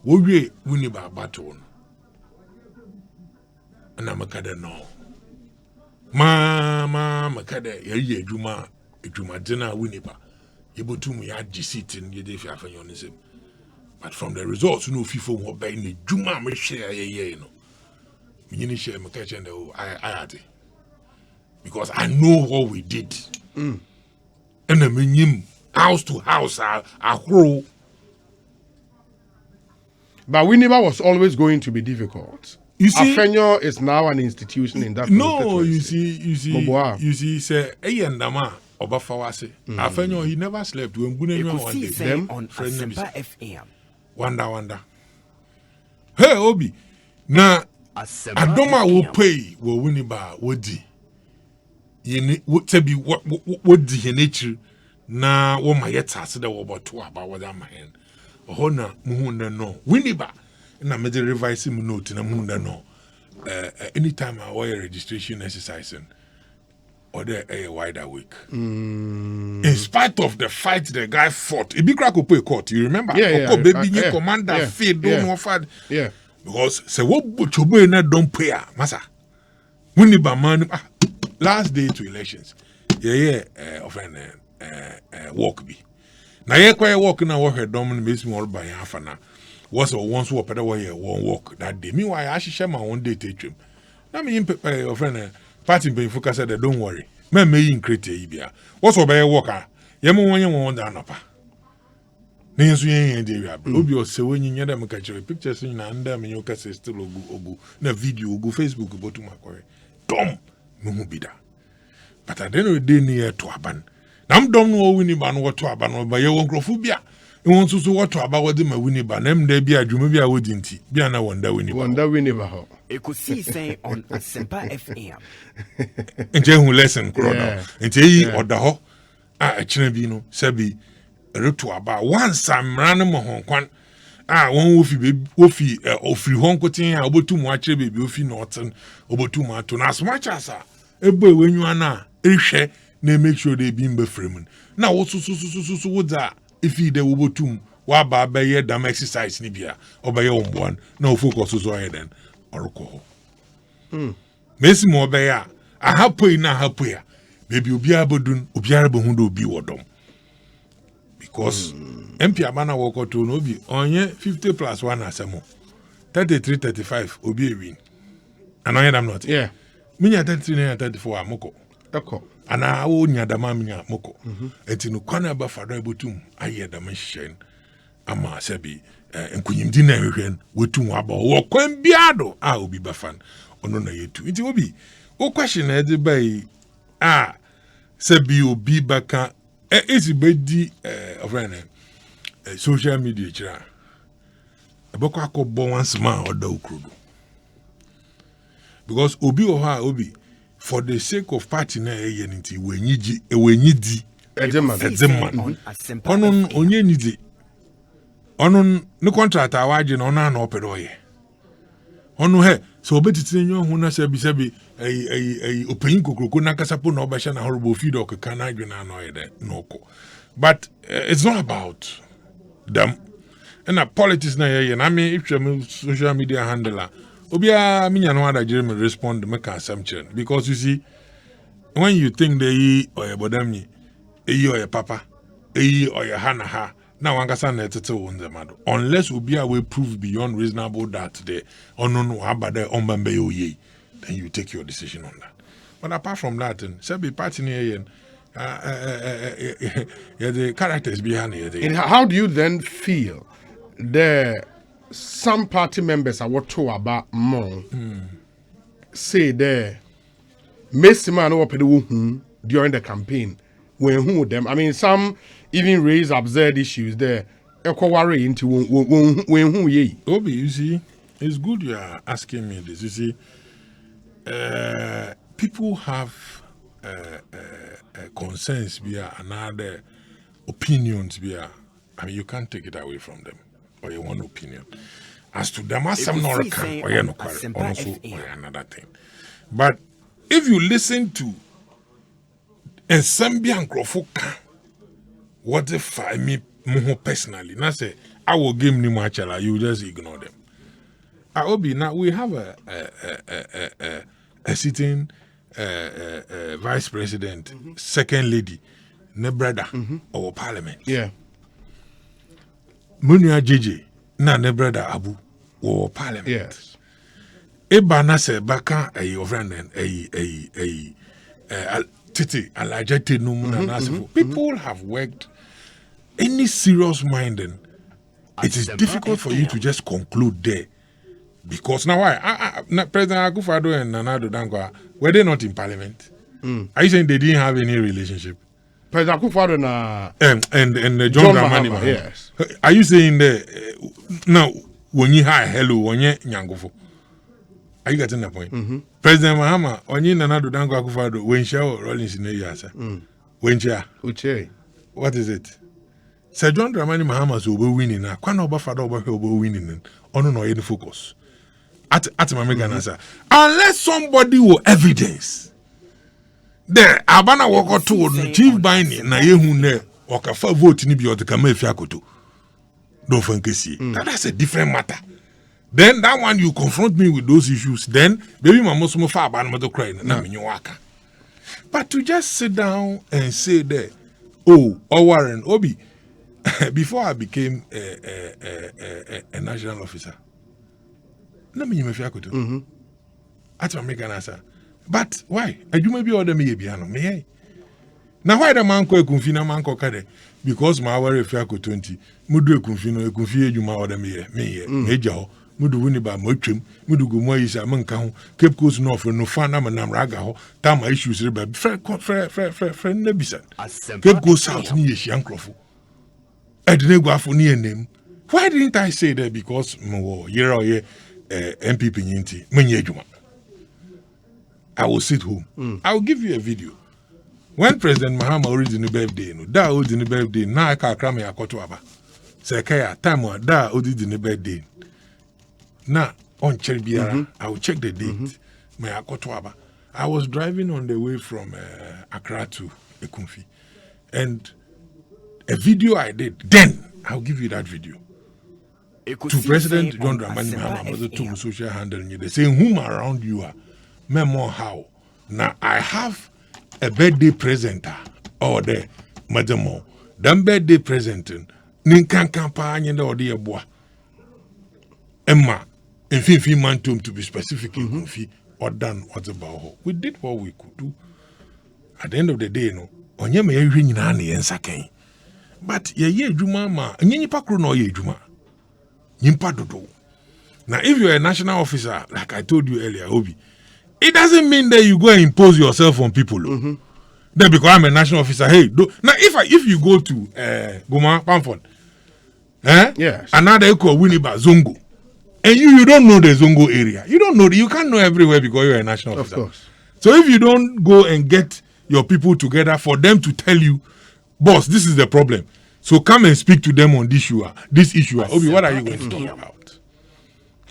We win about battle. And I'm a cadre no. Ma, cadre, ye, Juma, dinner, Winneba. Able to me, I deceit in the day for your but from the results, no FIFA will buy the Juma, me share, you know. Me share my catch and I had it. Because I know what we did. And I mean him house to house, I grow. But Winneba was always going to be difficult. You see, Afenyo is now an institution in that. No, you see, say, Ayandama, Obafawase. Afenyo, he never slept when Bunema one day. Them on Asempa FM. Wonder. Hey, Obi. Now, Adoma will pay, will Winneba, would he? What to be what the nature na what my yet has the about 2 about what I'm hand. Hona Muhunda no. Winneba na me the revise him note na Muhunda no. Anytime I wear registration exercising or there a wider week. In spite of the fight the guy fought, it be crack up a court. You remember? Baby commander failed don't offer. Yeah. Because say what chobo na don't pay massa. Winneba man last day to elections. Walk be. Now yeah, quite walking now what her dominant makes me all by half an hour. Was a once walk better way one walk that day. Meanwhile, I actually share my own day take him. Now me your friend party being focused said don't worry. Me may increase Ibia. What's a better walker? Yemu one down upper. nso yen dey wi obi o se wonyi nya dem ka chere pictures ni na nda me yoka se still ogu na video ogu Facebook botu makore dom me hu bida but at the end of the day ni to aban nam dom no wini ba no to aban no ba ye won krofo bia e won so so to aba wodi ma wini ba nam da bia adwuma bia wodi nti bia na wonda wini ba ho Ekosiisen on Asempa FM nje hu lesson kro no nti yi oda ho a kire bi no sabi reto aba once amra no mo honkwan won wofi ofiri honkotin a obotu mu akire bebi ofi northern obotu mu ato na as much as ebo ewenyu ana ehwe na make sure they be in frame na wo so wo da ifi de obotu mu wa ba ba ye dam exercise ni bia obaye omboan na focus so ahead then oroko mesi mo be ya ahapoi na hapoya bebi obi abodun obi arabo hu do obi wodom because MP abana woko to no bi onye 50 plus 1 asemo 33 35 obi e win and I am not minya 33 na 34 amoko eko ana wo nya dama minya moko enti no kwana ba fado ebotum aye dama hyen ama sabi enkunyimdi na hwehwen wetum aba wo kwan biado obi bafan ono na yetu enti obi o question na de bai sabi obi baka esi bedi ofrene social media chira eboko akobo once man oda ukrudo because obi obi for the sake of party na nti wenyidi edzeman onon onye nidi onon ne contract awaje na ona na opedo ye onu he so obetiti nyo hu na sabi open kokroko na kasapo na obasha na horrible feed o keka na adwena na oyede noko but it's not about them and politics na ye na me if social media handler obia minya no ada jere me respond me ka assumption because you see when you think they or your bodami or your papa or your hana now wankasa na etete won them unless obia we prove beyond reasonable doubt there no abada ombambe oye then you take your decision on that but apart from that say be party near the characters behind it. And how do you then feel some party members are what to about more say there Messi no open during the campaign when who them I mean some even raise absurd issues there worry into when who ye Obi you see it's good you are asking me this you see people have concerns via another opinions via I mean you can't take it away from them or your one opinion as to them as some not can or you no also or another thing but if you listen to a Zambian Krofoka what if I mean personally now say I will give you much you just ignore them Obi now we have a sitting vice president second lady ne brother our parliament Munia JJ na ne brother Abu our parliament yes eba na se baka your friend titi alajete num na people have worked any serious minding it is difficult for you to just conclude there because now why President Akufo-Addo and Nana Addo Dankwa were they not in parliament? Are you saying they didn't have any relationship? President Akufo-Addo and John Dramani yes. Are you saying that now when you hi hello when you nyangofo? Are you getting that point? President Mahama when you Nana Addo Dankwa Akufo-Addo when she Rollins in the year when she what is it? Sir John Dramani Mahama so be winning now. Kwana Obafado be winning. Ono no any focus. At my answer. Unless somebody will evidence. There, Abana wako to Chief Biney na yehu ne wakafa vote ni bi otakama efiakoto. Don't think that's a different matter. Then that one you confront me with those issues. Then baby mama so far Abana to cry na menyo waka. But to just sit down and say there, Warren Obi, before I became a national officer. Let me me fiakoto. At my answer. But why? I do maybe order me piano. Me. Now why the man ko ekunfi na man ko kade? Because my worry fair ko 20. Mudu ekunfi no ekunfi ejuma o dem ye. Me eja ho. Mudu wuni ba motwem. Mudu go mo yisa man ka ho. Cape Coast no for no fa na manam raga ho. Tam issues re ba friend na bisa. Cape Coast South ni ye hia Edne go afo ni enem. Why didn't I say that? Because mo year or year MPP nyinti menye ejuma. I will sit home. I will give you a video. When President Mahama already in the birthday, no, that was in the birthday. Now I can't cram ya koto aba. Say kaya time one that already in the birthday. Now on check biara, I will check the date. My akoto aba. I was driving on the way from Accra to Ekumfi, and a video I did. Then I'll give you that video. To President John Dramani Mahama, to social handle, they say whom around you are. Memo how. Now I have a birthday presenter or the madamo. Then birthday presenting. Ninkan campaign or the bois. Emma, in 15 months to be specific in or done what's about her. We did what we could do. At the end of the day, no, on your may ring in Annie and Sake. But ye juma ma, any pakru no ye juma. Nimpa dodo. Now, if you're a national officer, like I told you earlier, Obi, it doesn't mean that you go and impose yourself on people. Then because I'm a national officer, hey, now if you go to Goma Pamphon, yes, another echo Winneba Zongo, and you don't know the Zongo area, you don't know, you can't know everywhere because you're a national officer. Of course. So if you don't go and get your people together for them to tell you, boss, this is the problem. So come and speak to them on this issue. Obi, what are you going to talk about?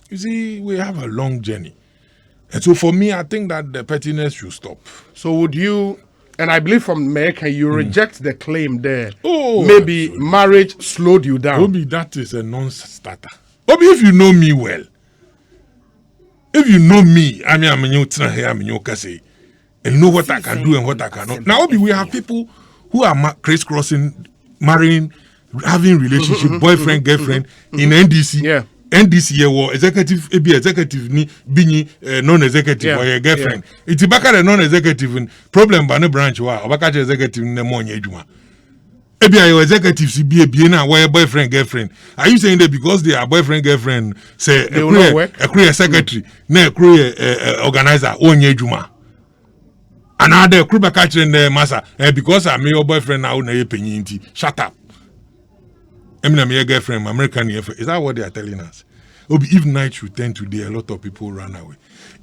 You see, we have a long journey. And so for me, I think that the pettiness should stop. So would you, and I believe from America, you reject the claim there. Oh, maybe absolutely. Marriage slowed you down. Obi, that is a non-starter. Obi, if you know me well, if you know me, I mean, I'm in your here, I'm in your case, and you know what I can do and what I cannot. Now, Obi, we have people who are crisscrossing, marrying, having relationship, boyfriend, girlfriend in NDC. Yeah. NDC or executive, ni Biney non-executive or your girlfriend. It's back at a non-executive problem by no branch or back executive in the morning. Maybe your executives be a biena where boyfriend girlfriend. Are you saying that because they are boyfriend girlfriend say they will not work? A career secretary, na a career organizer on Juma. Another crew back in the massa because I'm your boyfriend now na penny. Shut up. I'm your girlfriend, American. Is that what they are telling us? If night should tend today, a lot of people run away.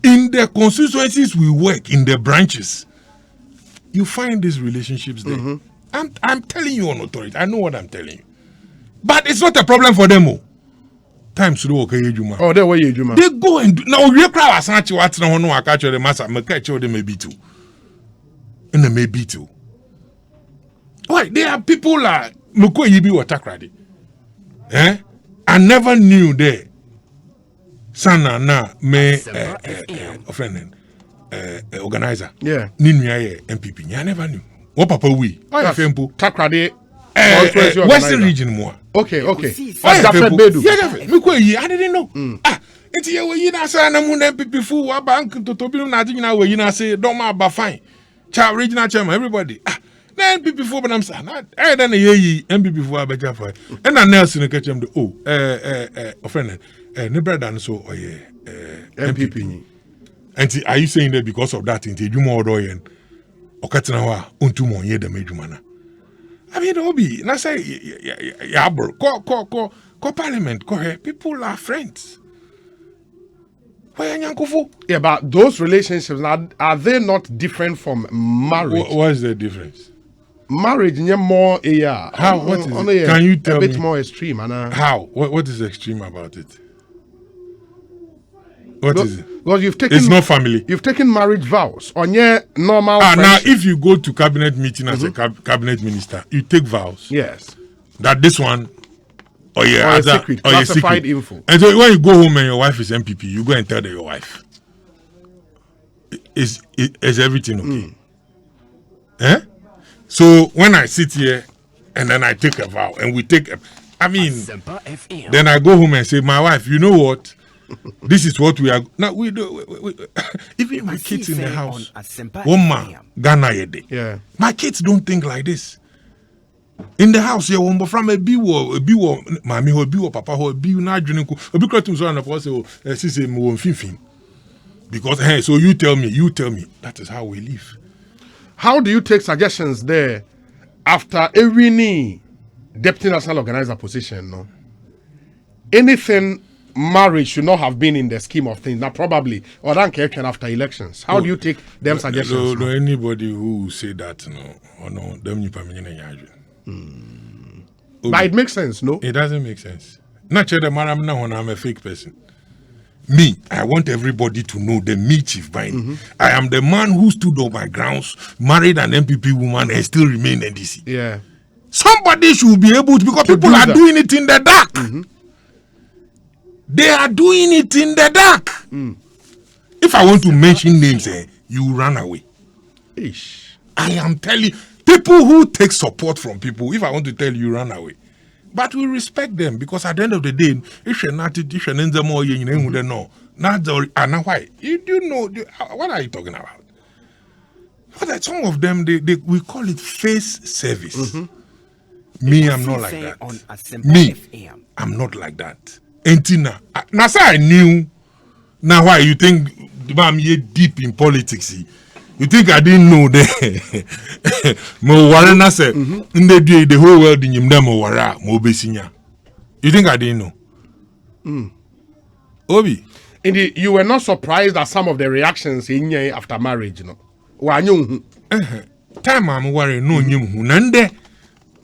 In the constituencies we work, in the branches, you find these relationships there. I'm telling you on authority. I know what I'm telling you. But it's not a problem for them. Times to work. Oh, they way Juma. They go and do. Now, you crowd as much what's no one who catch the massa, me catch them maybe too. And they may be too. Why? There are people like Muko Yibi or Takradi. I never knew there. Sana na me friend organizer. Yeah. Ninu MPP. I never knew. What papa we? Takrade. Western region more. Okay. I didn't know. It's here where you na say na mu MPP fu wa bank to tobi na adina where you na say don't ma ba fine. Cha regional chairman everybody. Then MPP for but I'm saying then ye MPP for better for. And na Nelson catch him the friend ne brother so MPP. And are you saying that because of that into Juma or yen okatena wa untumo ye the majumana? I mean Obi na say ya ko parliament ko people are friends. Yeah, but those relationships are they not different from marriage? What is the difference? Marriage is more how what is it? Can you tell me? A bit me? More extreme. How? What is extreme about it? What is it? Because you've taken. It's not family. You've taken marriage vows on your normal. Now, if you go to cabinet meeting as a cabinet minister, you take vows. Yes. That this one, or secret, classified info. And so when you go home and your wife is MPP, you go and tell your wife. Is everything okay? So when I sit here and then I take a vow and we take a, I mean, then I go home and say, my wife, you know what? This is what we are now. We do. Even my kids in the house. Woman, Ghana yede. Yeah. My kids don't think like this. In the house, you won't from a biwo, mammy, or biwo, papa, or biwo, na drink, or be creating so on a possible, system, fin. Because, hey, so you tell me. That is how we live. How do you take suggestions there after every deputy national organizer position? No, anything marriage should not have been in the scheme of things. Now, probably, or don't care after elections. How do you take them suggestions? No, anybody who say that, no, them you permit. But it makes sense, no? It doesn't make sense. Not sure the man I'm a fake person. Me, I want everybody to know the me, Chief Biney. I am the man who stood on my grounds, married an MPP woman, and still remain NDC. Yeah. Somebody should be able to, because people are doing it in the dark. They are doing it in the dark. If I want to mention names, you run away. Ish. I am telling people who take support from people, if I want to tell you, run away. But we respect them because at the end of the day, if you're not, if you're in the more, you know, not the, and why? You do know, what are you talking about? But some of them, we call it face service. Me, I'm not like that. Me, I'm not like that. Entina, now say I knew. Now why you think I'm here deep in politics? You think I didn't know that? Mo warena say in the whole world in him mo wara mo besinya. You think I didn't know? Obi, Indeed, you were not surprised at some of the reactions in after marriage, no? Time I'm worried no nyim hu nande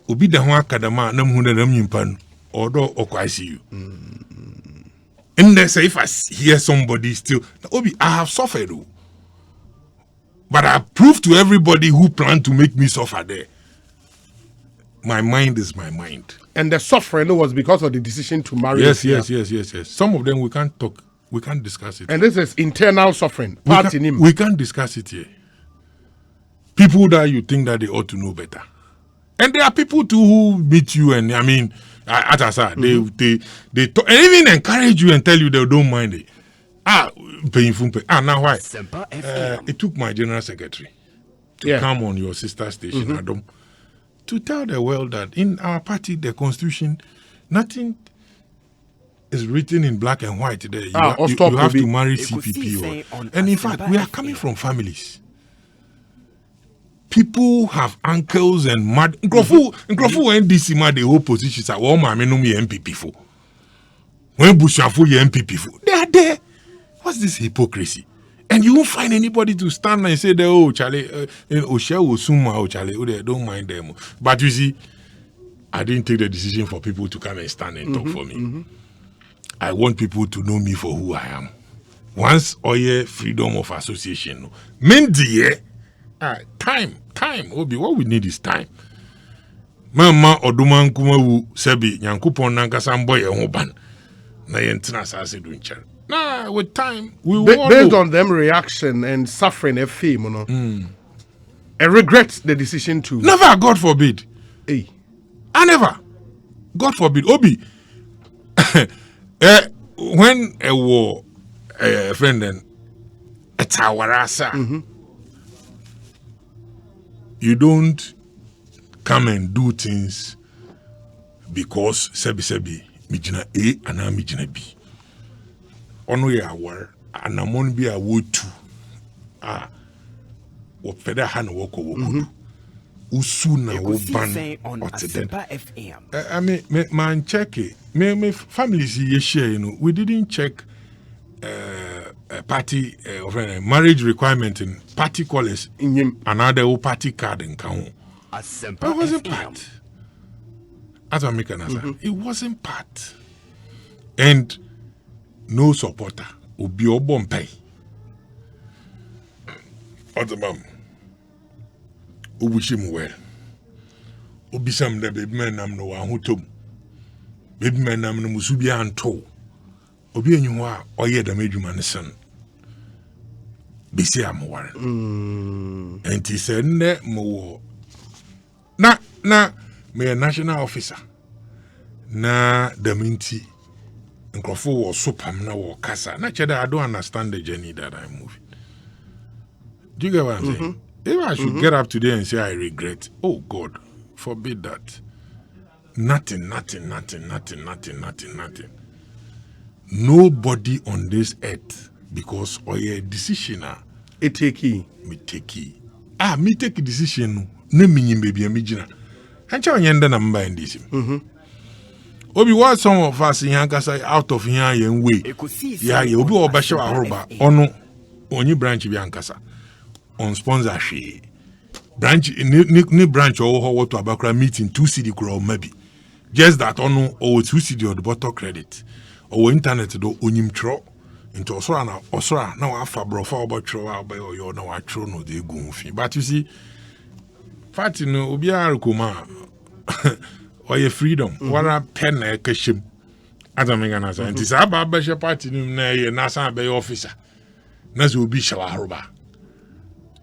obi da ho akadama na mu na nyimpa odo okwasi you. And they say if I hear somebody still Obi, I have suffered. But I prove to everybody who plan to make me suffer there. My mind is my mind. And the suffering was because of the decision to marry. Yes. Some of them we can't talk. We can't discuss it. And this is internal suffering. Part in him. We can't discuss it here. People that you think that they ought to know better. And there are people too who meet you and I mean, as I said, they talk, and even encourage you and tell you they don't mind it. Painful. Now why? It took my general secretary to come on your sister station, Adam, to tell the world that in our party, the constitution, nothing is written in black and white there. You have to marry CPP. And in fact, we are coming from families. People have uncles and mad. Nkrofu NDC mad the whole positions are all my no me MPP for. When Bushafu ye MPP for, they are there. What's this hypocrisy? And you won't find anybody to stand and say, "Oh, Charlie, Charlie, they don't mind them." But you see, I didn't take the decision for people to come and stand and talk for me. I want people to know me for who I am. Once freedom of association. Time. Obi, what we need is time. Mama oduman kumawu sebi nyankupon nankasa mboy ehoban na yentina sase do nchen. Nah, with time we will based on them reaction and suffering a theme, you know. I regret the decision to never, God forbid. Hey. I never. God forbid. Obi. When a war friend then it's our you don't come and do things because sebi mijina A and I'm mijina B. Ono ya war and I'm on be a wood too. What feda han woko woko. Usuna wo ban on I mean, man check it. Me families ye share, you know. We didn't check party marriage requirement in party colors in another party card in Kaun. It wasn't part. As I make an answer, it wasn't part. And no supporter will be your bumpy. Other mom, who wish him well. Who be some the baby man am no one who told baby man am no musubia and told. Obi enywa oye da medwuma ne son bisi amware enti se nne mo na me national officer na da minti Nkrofo was so pam na wo kasa. Na chere I don't understand the journey that I'm moving. Do you get what I'm saying? If I should get up today and say I regret, oh God, forbid that. Nothing. Nobody on this earth, because or a decision it take he. Me take it. Me take a decision. No meaning baby and me jina. And chow yenda na mba in this. Obi what some of us in Yankasa out of here and way. Ekosiisen Yeah, you be obasha aroba. Ono only branch bi Yankasa. On sponsorship. Branch ni branch or what to abakra meeting 2 city grow maybe. Just that ono or 2 city or the bottle credit. Or internet do onyim tro. Into osora na wafa bro for about tro or you know I tro no de gu. But you see, Fati no obi arukuma or your freedom. What a pen na kashim. Adamega na sa. Nti sa ba she party no na ye na sa be officer. Na so obi shawaroba.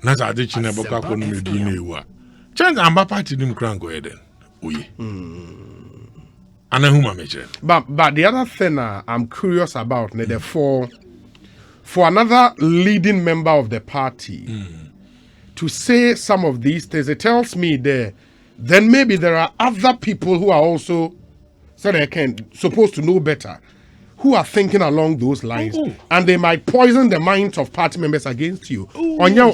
Na sa ade chine boka ko no medi na ewa. Chance amba party nim kran go eden. Oye. Anahuma meche. But the other thing I'm curious about, for another leading member of the party to say some of these things, it tells me then maybe there are other people who are also supposed to know better, who are thinking along those lines, and they might poison the minds of party members against you. No.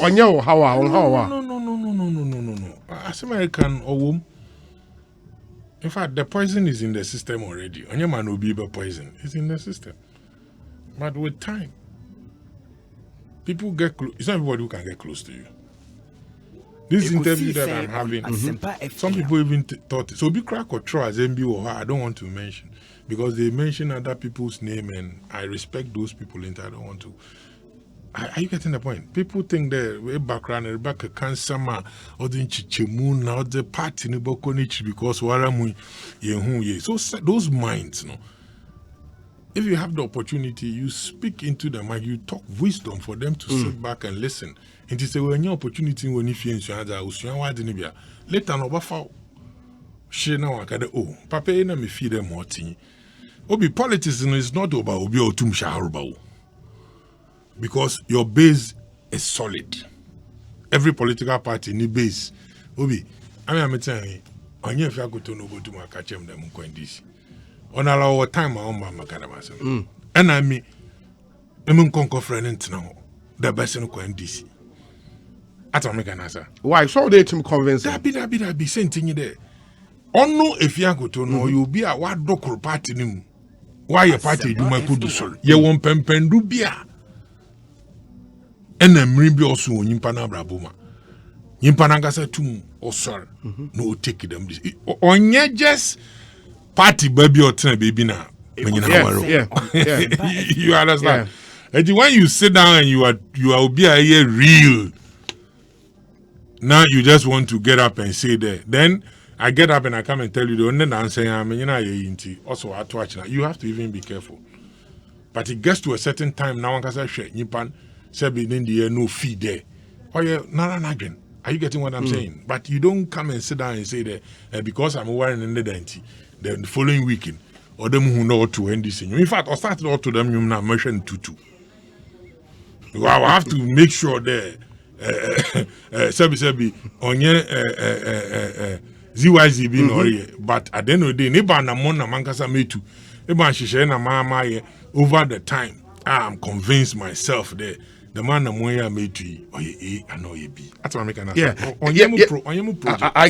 As American or in fact, the poison is in the system already. Onye man will be poison. It's in the system. But with time, people get close. It's not everybody who can get close to you. This interview that I'm having, some people even thought so. Be crack or try as MB or I don't want to mention because they mention other people's name and I respect those people. I don't want to. Are you getting the point? People think that way background and back a cancer or the chichimun or the party in Bokonichi because waramu ye. So those minds, no. If you have the opportunity, you speak into them and you talk wisdom for them to sit back and listen. And to say when your opportunity when if you later no bafao. She now akade papa na me feed them more thing. Obi politics is not about obi otum shaharuba. Because your base is solid. Every political party need base. Obi, I'm telling you, on your go to no go to my catch them in this. On our time, my own macadam. And I mean, I'm conquer friend now. The best in this. At American answer. Why? So they to convince that be sending you there. On no, if you go to know, you'll be a what docker party. Why your party do my good soul? You won't pen do beer. And then maybe also Yimpana Brabuma. Yimpana Gasa tum or sir. No take them this. On your just party baby or ten baby now. When you know you understand. And when you sit down and you are be a year real. Now you just want to get up and say that. Then I get up and I come and tell you the only answer I mean also I watch now. You have to even be careful. But it gets to a certain time now because I share Yimpan. Sebi in the no fee there. Oh yeah, again. Are you getting what I'm saying? But you don't come and sit down and say that because I'm wearing in the denti, the following weekend, or them who know to end this thing. In fact, I started all to them you now mention tutu. I have to make sure that Sebi on your ZYZ being or but at the end of the day, neighbor na mona mankasa me too. Eba shisha na mama over the time. I'm convinced myself that the man na moya made to I know you be. That's what I'm making. I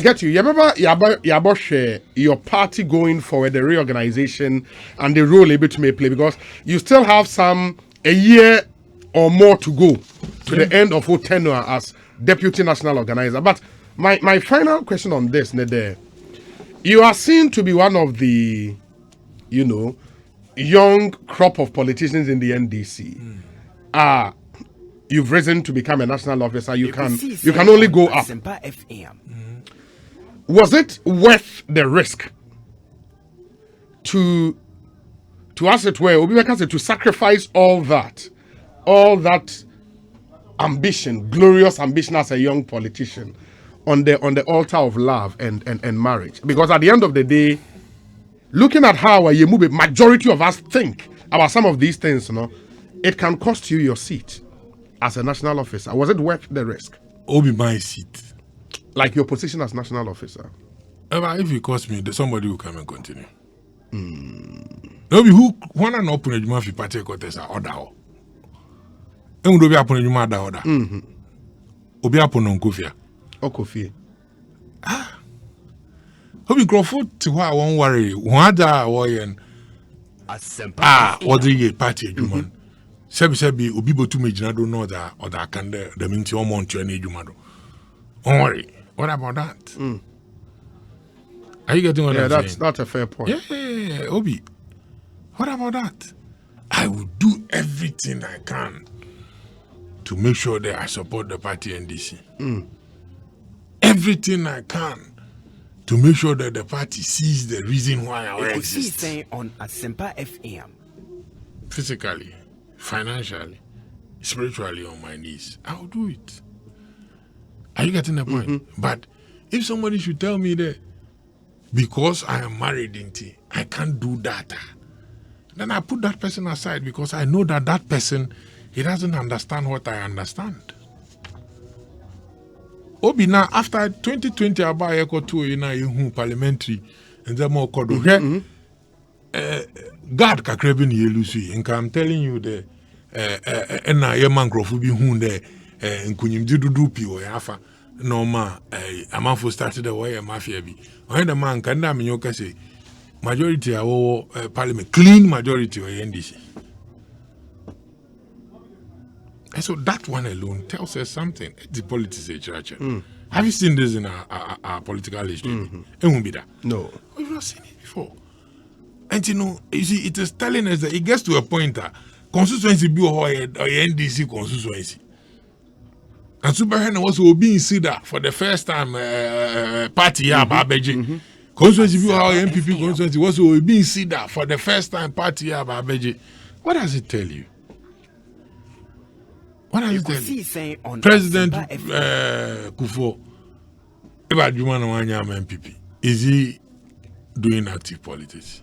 get you. You remember your party going forward, the reorganization and the role able to play because you still have a year or more to go to the end of your tenure as deputy national organizer. But my final question on this, Nede, you are seen to be one of the, young crop of politicians in the NDC. You've risen to become a national officer. You can only go up. Was it worth the risk to as it were, to sacrifice all that ambition, glorious ambition as a young politician on the altar of love and marriage? Because at the end of the day, looking at how majority of us think about some of these things, it can cost you your seat as a national officer. Was it worth the risk? Obi my seat. Like your position as national officer? But if it costs me, somebody will come and continue. Obi who one and open a juma fi party contest order. And obi upon a juma order. Obi upon on kofia. Okofie. Obi Crawford to why I won't worry. One da warrior. What the party juma. Sebi obi botu me jina do know that or that can the minti o month any juma do. Don't worry. What about that? Are you getting what I'm saying? That's a fair point. Yeah, Obi. What about that? I will do everything I can to make sure that I support the party NDC. Everything I can to make sure that the party sees the reason why I exist. Ekosiisen on Asempa FM. Physically, financially, spiritually on my knees. I will do it. Are you getting the point? But if somebody should tell me that because I am married, I can't do that, then I put that person aside because I know that person, he doesn't understand what I understand. Obi now after 2020 about Eko parliamentary and then more God kakrebi ni yelusi. And I'm telling you the na yeman grofu bi hu de nkunyimdi dudu pi o yafa no ma amanfo started the way mafia bi. When the man can na menyoka say majority our parliament clean majority or NDC. And so that one alone tells us something. The politics is church. Have you seen this in our political history? It won't be that. No. We've not seen it before. And you see, it is telling us that it gets to a point that constituency be or NDC constituency. And Superhena was being Sida for the first time party here, Babeji. Constituency be or MPP constituency was being Sida for the first time party here, Babeji. What does it tell you? What are you telling? President Kufo, about Jumana Wanyama MPP, is he doing active politics?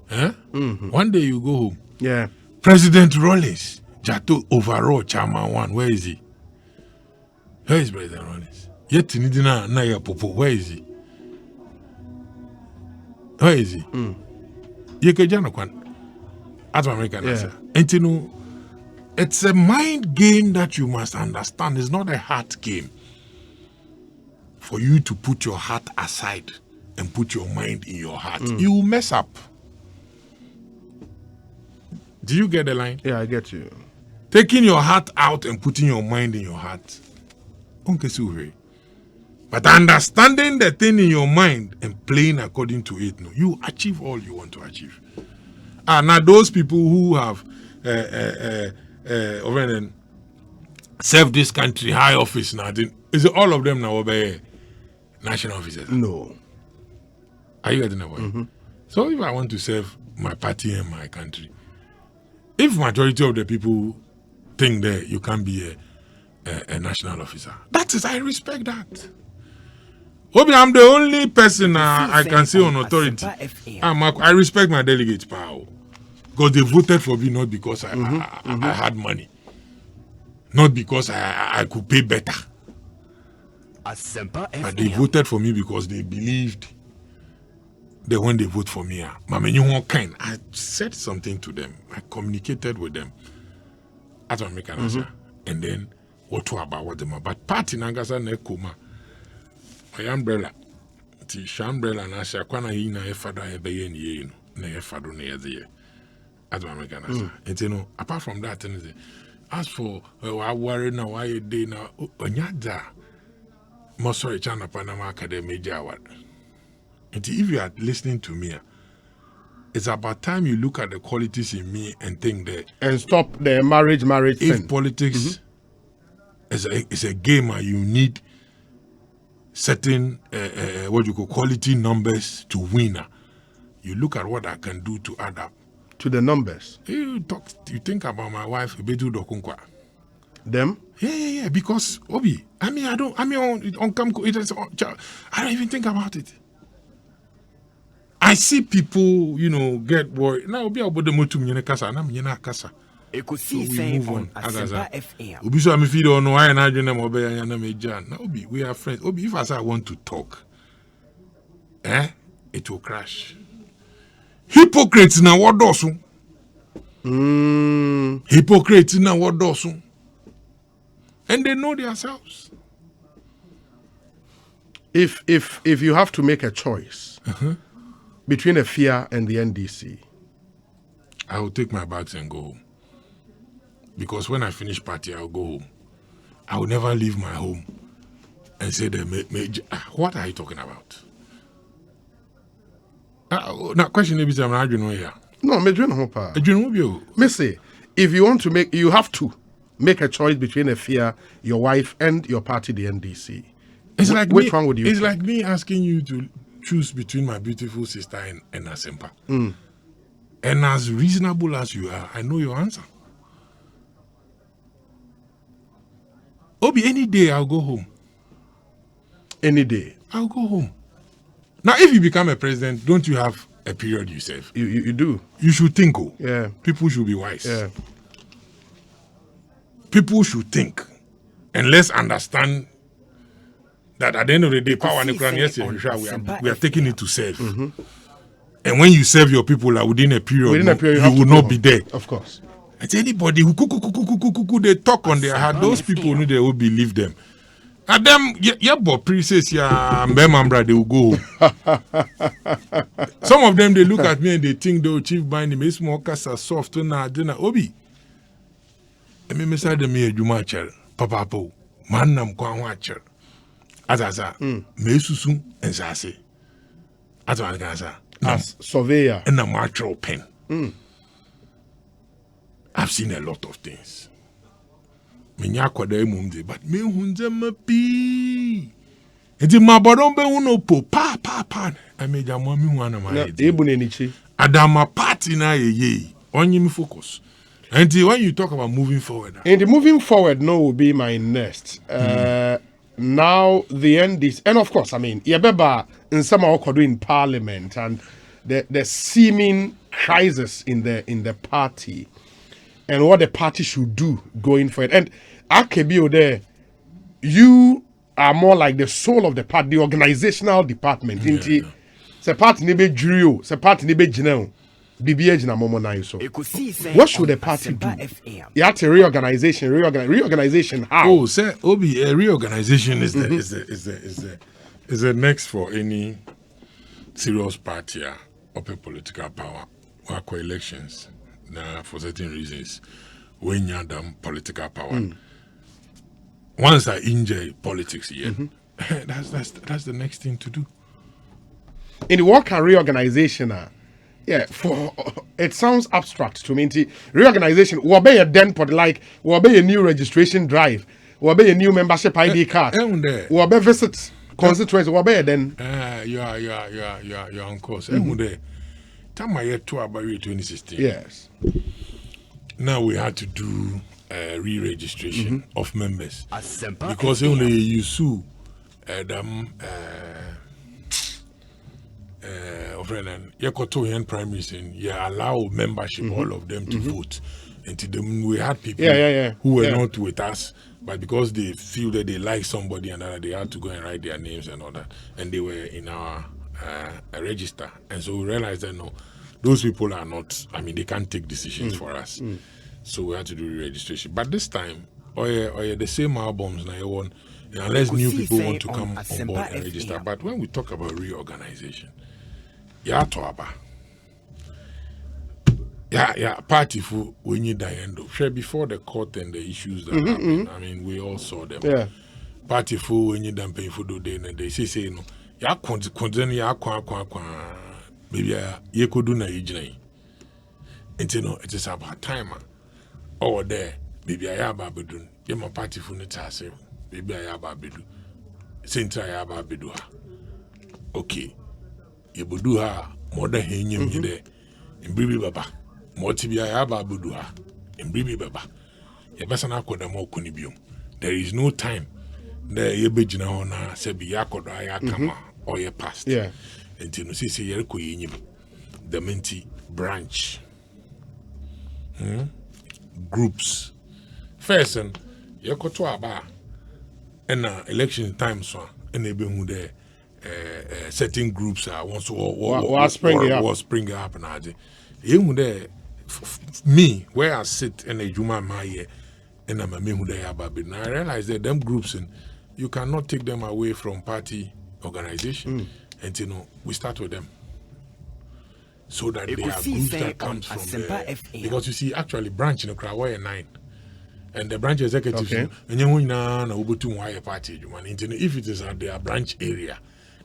Huh? One day you go home. Yeah. President Rollins, Jato overall chairman one, where is he? Where is President Rollins? Yet Nidina Naya Popo, where is he? Where is he? Yekejano Kwan. That's American answer. And you know, it's a mind game that you must understand. It's not a heart game. For you to put your heart aside and put your mind in your heart, you will mess up. Do you get the line? Yeah, I get you. Taking your heart out and putting your mind in your heart. But understanding the thing in your mind and playing according to it, no, you achieve all you want to achieve. Now those people who have serve this country high office now, is it all of them now obey national officers? No. Are you getting the point? So if I want to serve my party and my country, if majority of the people think that you can't be a national officer, that is, I respect that. Obi, I'm the only person I can say on authority. I respect my delegates' power. Because they voted for me not because I had money. Not because I could pay better. But they voted for me because they believed that when they vote for me, I said something to them. I communicated with them. That's what I make an answer. And then, what about what them? But party Nangasa Nekoma, my umbrella, the umbrella, and I say, Kwana Hina, a father, a bayan, ye, no, a father, near the year. That's what I make an answer. And you know, apart from that, as for I worry now, why a day now, Onyada, most sorry, China Panama Academy, Jawad. And if you are listening to me, it's about time you look at the qualities in me and think that. And stop the marriage if thing. Politics is a game and you need certain, what you call quality numbers to win, you look at what I can do to add up. To the numbers. You think about my wife, Bedu Dokunkwa. Them? Yeah. Because Obi, I don't even think about it. I I see people, get worried. Now, be about the motum in kasa. Na mnyena kasa. Ekosiisen on Asempa FM. Obi so am feed on why na adwene mo be ya na meja. Now, Obi, we are friends. Obi, if I say I want to talk, it will crash. Hypocrites na what does? Hypocrites na what does? And they know themselves. If you have to make a choice between a fear and the NDC, I will take my bags and go home. Because when I finish party, I'll go home. I will never leave my home and say, what are you talking about? Now, question is, I'm not here. No, Missy, if you want to you have to make a choice between a fear, your wife, and your party, the NDC. It's like which one would you It's choose? like me asking you to choose between my beautiful sister and Asempa. And as reasonable as you are, I know your answer. Obi, any day I'll go home. Any day. I'll go home. Now, if you become a president, don't you have a period you serve? You do. You should think. Yeah. People should be wise. Yeah. People should think. And let's understand that at the end of the day, power and we are taking it to serve. And when you serve your people within a period, you will not be there. Of course. And anybody who they talk on their heart, those people know they will believe them. And them, but princess, they will go. Some of them, they look at me and they think they'll achieve Biney. Me smoke as a soft na dinner. Obi. And me say them me juma chel. Papa po. Man nam kwa watcher. Azaza. Me susu and sase. Azwan gaza. As surveyor. And a martial pen. I've seen a lot of things. But me hunze mapi. Enti mabodon be uno po pa. I made a mommy one of my Adama party na ye. On you focus. And when you talk about moving forward. And the moving forward no will be my next. Now the end is, and of course, I mean, Yabeba in some in parliament and the seeming crisis in the party and what the party should do going forward. And Akebio there, you are more like the soul of the party, the organizational department. Se party ni be drill, se party ni be jineo. What should the party do? You have to reorganization. How? Oh, sir, Obi, a reorganization is the next for any serious party or political power or elections. Now, for certain reasons, when you have done political power, once I injure politics here, that's the next thing to do. In the work and reorganization, it sounds abstract to me. Reorganization will be a will be a new registration drive, will be a new membership ID card, will be visit constituency, will be then. You're on course. Time I had to about 2016. Yes. Now we had to do re-registration of members because only you sue them. Yekotoyan primaries and allow membership all of them to vote. And to them we had people who were not with us, but because they feel that they like somebody and they had to go and write their names and all that, and they were in our register. And so we realized that no, those people are not. I mean, they can't take decisions for us. So we had to do re-registration. But this time, the same albums now one, unless new people want to come on board and register. But when we talk about reorganization. Party for when you die end up. Before the court and the issues that happened, I mean, we all saw them. Yeah. Party for when you done pay for the day and they say no. Ya continue ya kwa maybe you could do na ijnai. And you know, it is about time. Over there, maybe I have babedun. You my party for the task. Maybe I have babedu. Central ya babedu. Okay. You would do her more than him there in Bibi Baba. Motibia Yaba Buduha in Bibi Baba. Yabasana Kodamo Kunibium. There is no time there Yabijina Sebi Yakoda Yakama or your past. Yeah. and you know, see, the Menti branch. Groups. First, and you go to a bar, and election time, so, and they be there. Certain groups are once was spring up and add. You there, me where I sit in a Juma my and I'm a me who they are, but I realize that them groups and you cannot take them away from party organization. And you know, we start with them. So that they are groups that comes from there. Because you see, actually, branch in the crowd, 9. And the branch executives, and you know, party. If it is at their branch area,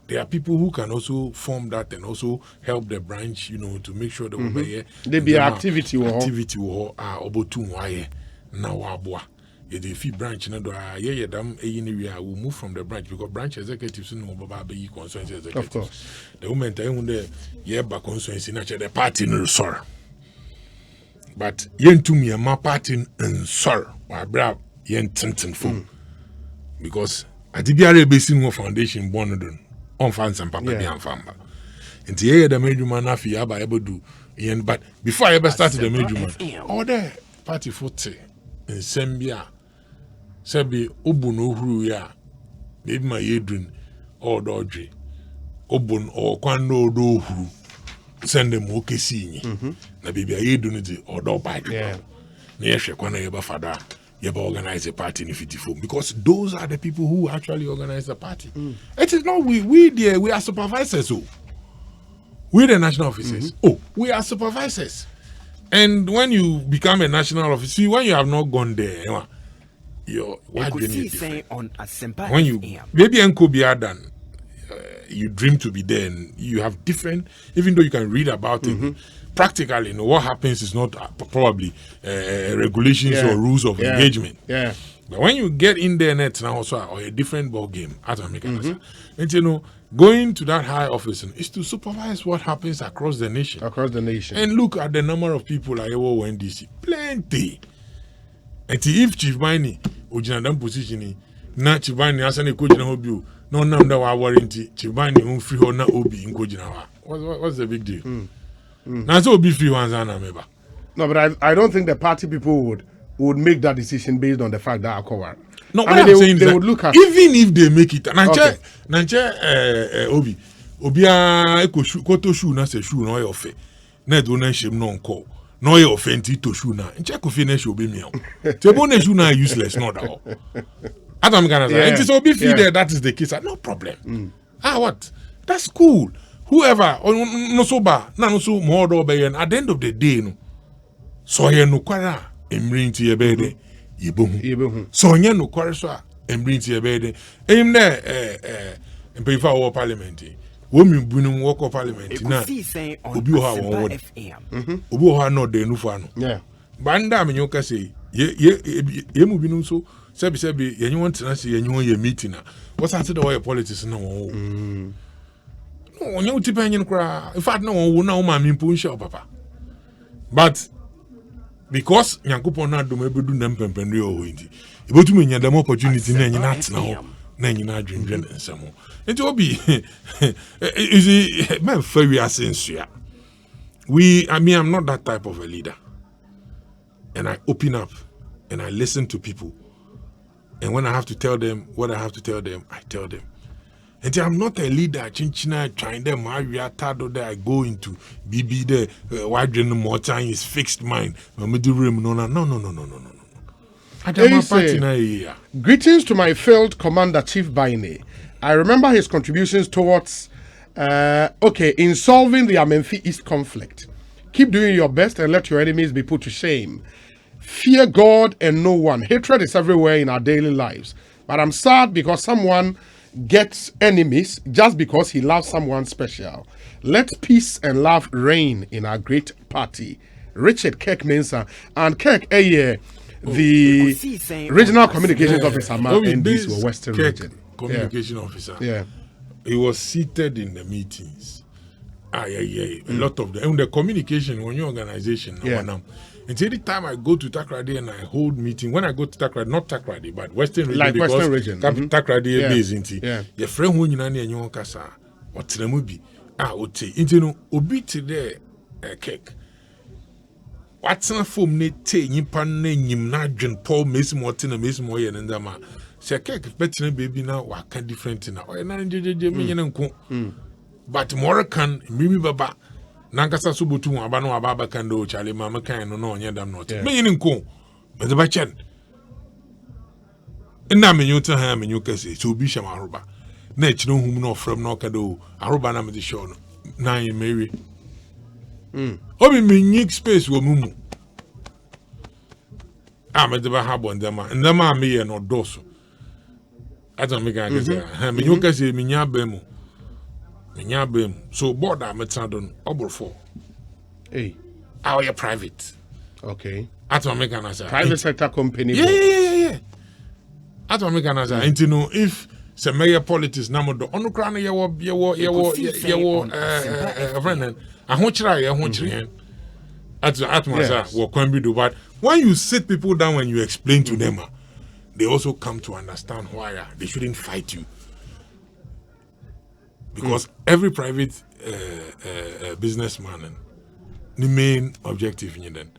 there are people who can also form that and also help the branch, you know, to make sure that there be activity or now if you branch will move from the branch because branch executives know about the constituency executives. Of course. The moment I back constituency the party no sorry. But yen to me my party and sorry. Why bra yen tintin phone. Because at the BRA Basin Foundation born on fans and papa be famba. And the major man afi aba able do yen but before I ever started the major man all the party 40 in Sambia Sabi Obun Ohuru ya maybe my Yedrin or Dodge Obun or Kwando Ohuru send them okay see na baby I do it or do by near Shekwana Yaba Fada Yaba organize a party in 54 because those are the people who actually organize the party. It is not we are supervisors. We're the national officers. We are supervisors. And when you become a national officer, when you have not gone there, you're Ekosiisen on Asempa when you maybe Enko be done, you dream to be there, and you have different. Even though you can read about it, practically, you know what happens is not probably regulations or rules of engagement. Yeah. But when you get in there, net now also or a different ball game. And you know, going to that high office is to supervise what happens across the nation. And look at the number of like DC, plenty. And if Chief Biney Ojinadam position na Chief Biney asane ko jina hobi no nam da wa warranty Chief Biney un free ho na obi nko jina wa. What's the big deal? Na so obi free one zana meba. No, but I don't think the party people would make that decision based on the fact that Akowa. No, what I'm saying is they would look at even if they make it obi a koto shoe na se shoe no yofe na do na shem no nko no ye offenti to shoe na nche ko fi na shoe be miao te bo na shoe na useless no da ho Adam Ghana and so be there that is the case no problem. What that's cool whoever no so ba na no so more do be at the end of the day no so ye no kwara emrin ti ye be de yebohu so nye no kwara so a emrin ti ye be de em na mpefa wo parliament wo mi bunum wo ko parliament na obi ho ha won obi ho ha no de nufu ano banda me nyoka say ye mu binum so sebi ye nyi won tena say ye nyi won ye meeting na what say the way politics na won no onye uti penyin kra in fact na won na wo ma mi mpu nsha papa but because nyankopon na dom ebedu na mpempende o hindi ebotu nya dem opportunity na nyi na tena ho na nyi na adwendwen nsamo enti obi is man fair asensua I'm not that type of a leader, and I open up and I listen to people, and when I have to tell them what I have to tell them, I tell them. And I'm not a leader, chinchina trying them. I go into BB there. Why drink more time is fixed mind. No. Greetings to my field commander, Chief Biney. I remember his contributions towards in solving the Amenfi East conflict. Keep doing your best and let your enemies be put to shame. Fear God and no one. Hatred is everywhere in our daily lives. But I'm sad because someone gets enemies just because he loves someone special. Let peace and love reign in our great party. Richard Kirk Mensa and Kirk the regional communications officer in this Western region. Communication officer. Yeah. He was seated in the meetings. A lot of them. And the communication when your organization. And every time I go to Takrady and I hold meeting, when I go to Takrady, not Takrady, but Western region, like because Western region. Takrady is based in your friend who you know and your kasa, what be Oti. Into no obi today cake. What's na form ne te nyimpa na nyim na adwen Paul Messi Martin na Messi Moye ne ndama. Se cake betina baby na waka different na. Oye na jejeje me nyene nko. But more can mimi baba nankasa so botu mu aba no aba kan do chale mama kan no no onye dam not. Me nyene nko. Me de ba chen. Ina me nyuta ha me nyukase so bi shama aroba. Na echino hum no from no kado aroba na me de show no. Na ye mewe. Obi me nyik space wo mumu. Me de ba ha bo ndama. Ndama me ye no doso. Ato me kan kase. Ha me nyukase me nya ba mu. Me nya ba mu. So board am tsadon obor for. Hey. Our private. Okay. Ato me kan asa. Private sector company. Yeah. Ato me kan asa. Enti no if se mayor politics na modo onu kra no ye wo friend ahochira ye ahochire atmasa wo kwan bi do. But when you sit people down and you explain to them, they also come to understand why they shouldn't fight you, because every private businessman the main objective in then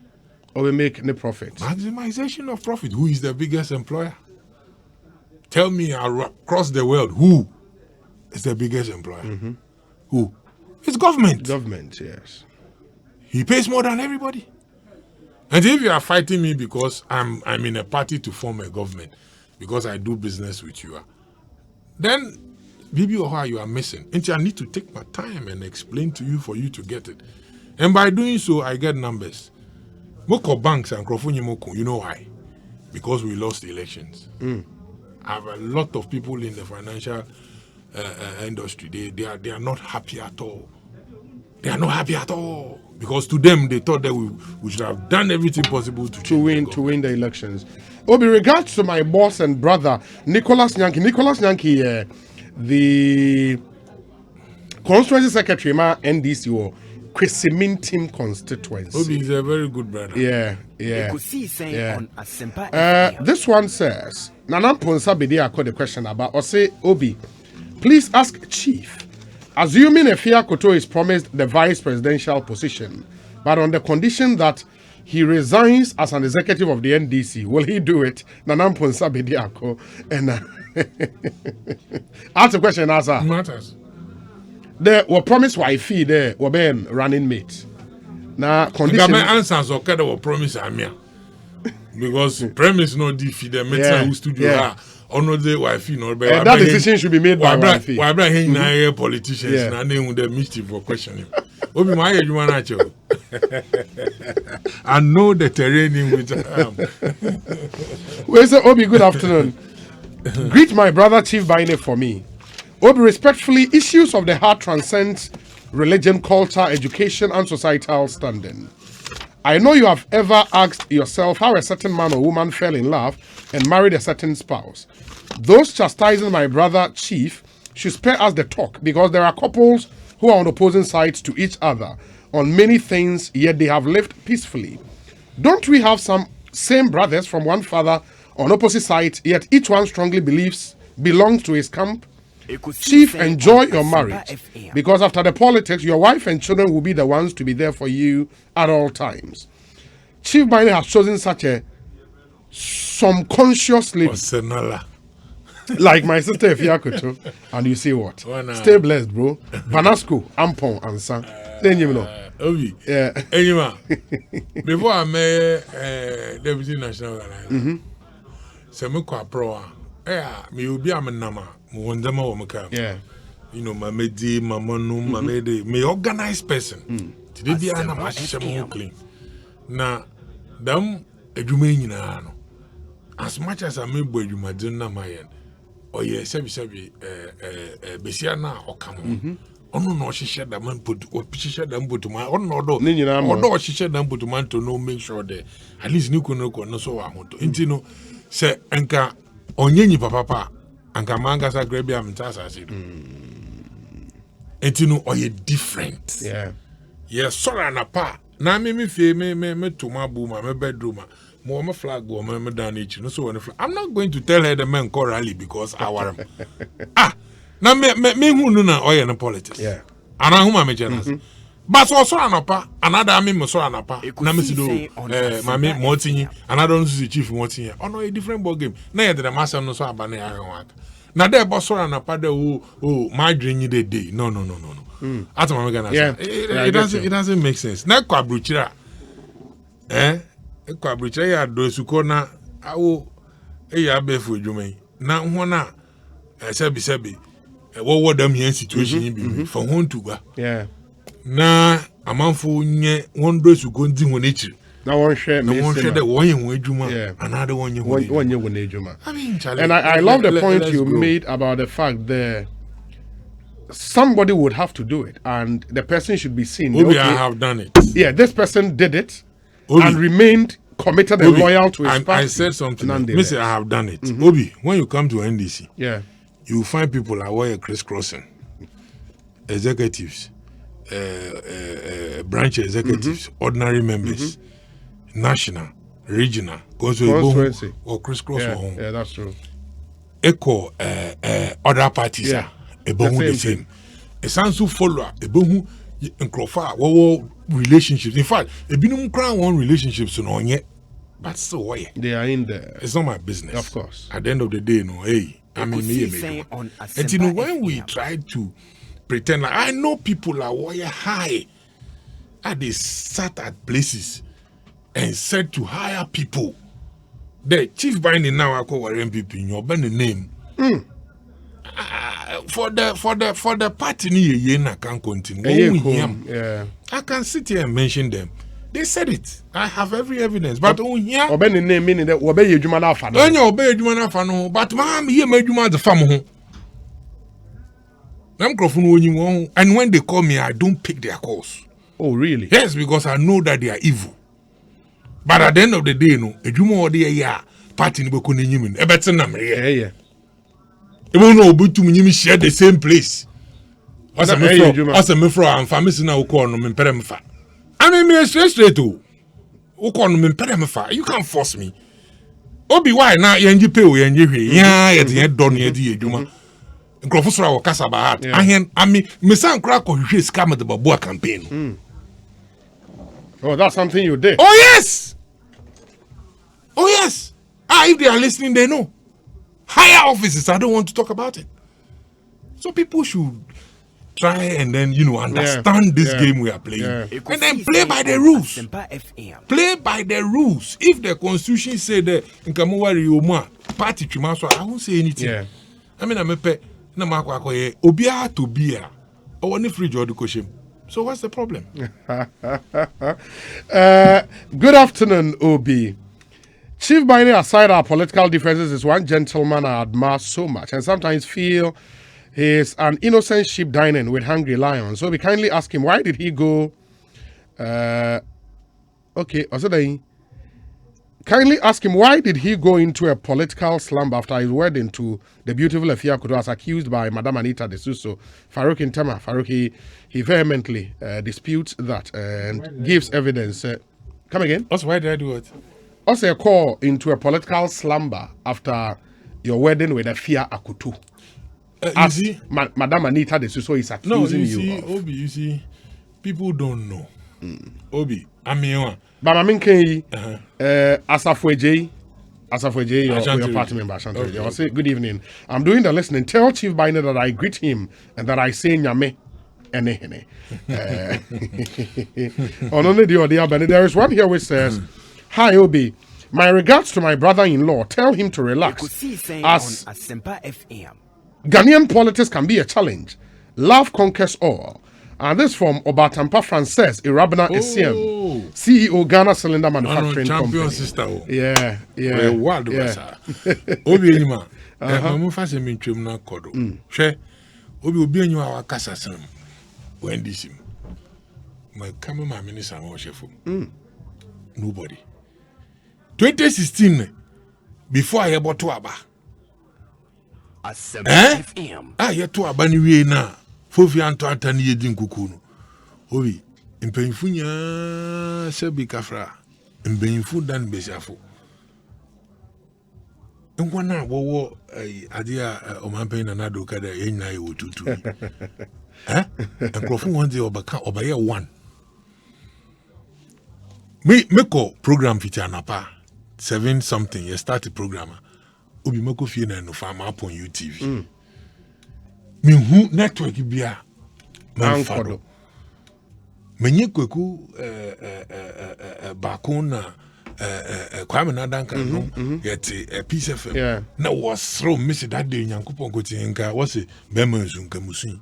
or we make any profit. Maximization of profit. Who is the biggest employer? Tell me across the world who is the biggest employer? Who? It's government. Government, yes. He pays more than everybody. And if you are fighting me because I'm in a party to form a government, because I do business with you, then maybe you are missing. And I need to take my time and explain to you for you to get it. And by doing so, I get numbers. Moko banks and Krofuni Moko, you know why? Because we lost the elections. I have a lot of people in the financial industry. They are not happy at all. They are not happy at all because to them they thought that we should have done everything possible to win the elections. With regards to my boss and brother Nicholas Nyanki, the constituency secretary ma NDC or Kwesimintim constituency. Obi is a very good brother. Yeah. Ekosiisen on Asempa. This one says, Nana Ponsa Bidi asked the question about, or say, Obi, please ask Chief, assuming Efia Koto is promised the vice presidential position, but on the condition that he resigns as an executive of the NDC, will he do it? Nana Ponsa Bidi ako. And ask the question, answer. Matters. There were promised wifey there were being running mate. Now condition. My answers okay that were promised Amia. Because premise no defeat the metal who studio or no the wifey no be. That decision should be made by wifey. Why bring him na politicians na name the mischief for questioning. Obi my age man acho. I know the terrain in which I am. Well, say Obi, good afternoon. Greet my brother Chief Biney for me. Obi, respectfully, issues of the heart transcend religion, culture, education, and societal standing. I know you have ever asked yourself how a certain man or woman fell in love and married a certain spouse. Those chastising my brother Chief should spare us the talk, because there are couples who are on opposing sides to each other on many things, yet they have lived peacefully. Don't we have some same brothers from one father on opposite sides, yet each one strongly belongs to his camp? Chief, enjoy your marriage, because after the politics, your wife and children will be the ones to be there for you at all times. Chief Biney has chosen such a some conscious lady, like my sister Efiakoto, and you see what? Stay blessed, bro. Vanasco, Ampon, and San. Then you know. Obi. Yeah. Anyway, before I met Deputy National Organizer, Semukwa Pro, me will be a nama. Yeah. You know, my medi, my manu, my medi, me organized person. Today, be an amateur clean. Now, them edumina. As much as I may boy, you might do not my end. Oh, yes, Sabi, Bessiana or come. Oh, no, she said that man put or she said them put to my own although she said them put to man to know, make sure that at least you can no so I want to. Intino say, Anka, onye papa. Anka manga sa grebi amtasa asidu. Entinu oye different. Yeah. Yeah, sorry na pa. Na me fe me to my boom, my bedroom. Mo flag go me down each. No so when I'm not going to tell her the men call rally because I want na me who no na oye na politics. Yeah. Anahuma mejenas. But so anapa, another me so anapa. Na me sido mami Motinyi, another one is chief Motinyi. Oh no, a different ball game. Na the master no so abane ya. Na there boss so anapa de my dream the day. No. Ata mama gana. It doesn't make sense. Na kwa bruchira. Kwa bruchira ya do suko na awo ya befu dwuma. Na ho na sebi what them here situation be from home to go. Yeah. Na amanfo nye one do suko ndi ho n'echiri. Na one share that one year juma, another 1 year juma. And I love the point you made about the fact that somebody would have to do it, and the person should be seen. Obi, I have done it. Yeah, this person did it and remained committed and loyal to his party. I said something. Mister, I have done it. Obi, when you come to NDC, you find people like wire crisscrossing, executives, branch executives, ordinary members. National, regional, constituency, or crisscross. Yeah, that's true. Echo other parties are the same. A sans who follow a boom in Crawford, relationships. In fact, a binum crown one relationships on yet, but so why they are in there. It's not my business, of course. At the end of the day, no, hey, I mean, me. And you know, when we try to pretend like I know people are wire high, and they sat at places. And said to hire people. The chief Biney now I call MPP in your band name. For the party I can continue. I can sit here and mention them. They said it. I have every evidence. But here obey name meaning that obey Juma Alpha. Don't you obey Juma Alpha? But ma'am, here made Juma the family. And when they call me, I don't pick their calls. Oh, really? Yes, because I know that they are evil. But at the end of the day, no, a juma or the party no go nyim. E better na me. Yeah. E won no obutu nyim share the same place. Asa me fro am famisi na ukọ no me mpere mfa. I mean me straight to. Ukọ no me mpere mfa. You can't force me. Obi why na yenji pay o yenji hwe. Ya ye de do no ye di adwuma. Nkrofo sora wo kasa ba hat. Ahen ami me san kra ko hwe sika me de babo campaign. Oh, that's something you did. Oh, yes. If they are listening, they know. Higher offices, I don't want to talk about it. So people should try and then, understand this game we are playing. And then play by the rules. Play by the rules. If the constitution say that, party, I won't say anything. I mean, I'm a pet. Obia to be a or any free job question. So what's the problem? Good afternoon, Obi. Chief Biney, aside our political differences, is one gentleman I admire so much and sometimes feel he's an innocent sheep dining with hungry lions. So we kindly ask him, why did he go... Kindly ask him, why did he go into a political slump after his wedding to the beautiful Efia Kudu as accused by Madam Anita de Suso? Farouk Intema. Farouk, he vehemently disputes that and gives evidence. Come again? Also, why did I do it? Also a call into a political slumber after your wedding with Efia Akutu. You see? Madam Anita de Suso is accusing you. Obi, you see, people don't know. Obi, I mean, but I mean, Asafweje, your party member, Ashanti. I'll say, good evening. I'm doing the listening. Tell Chief Biney that I greet him and that I say Nyame. There is one here which says, hi, Obi. My regards to my brother-in-law. Tell him to relax. As Ghanaian politics can be a challenge. Love conquers all. And this from Obatampa Frances Irabna Essiem, CEO Ghana Cylinder Manufacturing Company. Sister. Yeah. Obi anima. Mamu fa se mi twem na kodo. Hwe. Obi anyi wa kasa sam. When this him. My camera minister mo chef. Nobody. 2016 before I able to aba. You to aba ni we na. Fofi anto atani yedi nkuku no obi mpanyimfu nya sebi kafra mpanyimfu dan besiafo nkwana wowo ade a omampan na nado kada yenyina ye wotutu nkrofo one day obaya one me call program fiti anapa 7 something you start the program obi meko fie na no farm upon UTV me hu network bia man fado menye kweku bakuna kwame na danka no get a piece of na was throw miss that day nyankopon ko tinka was bema nsunka musun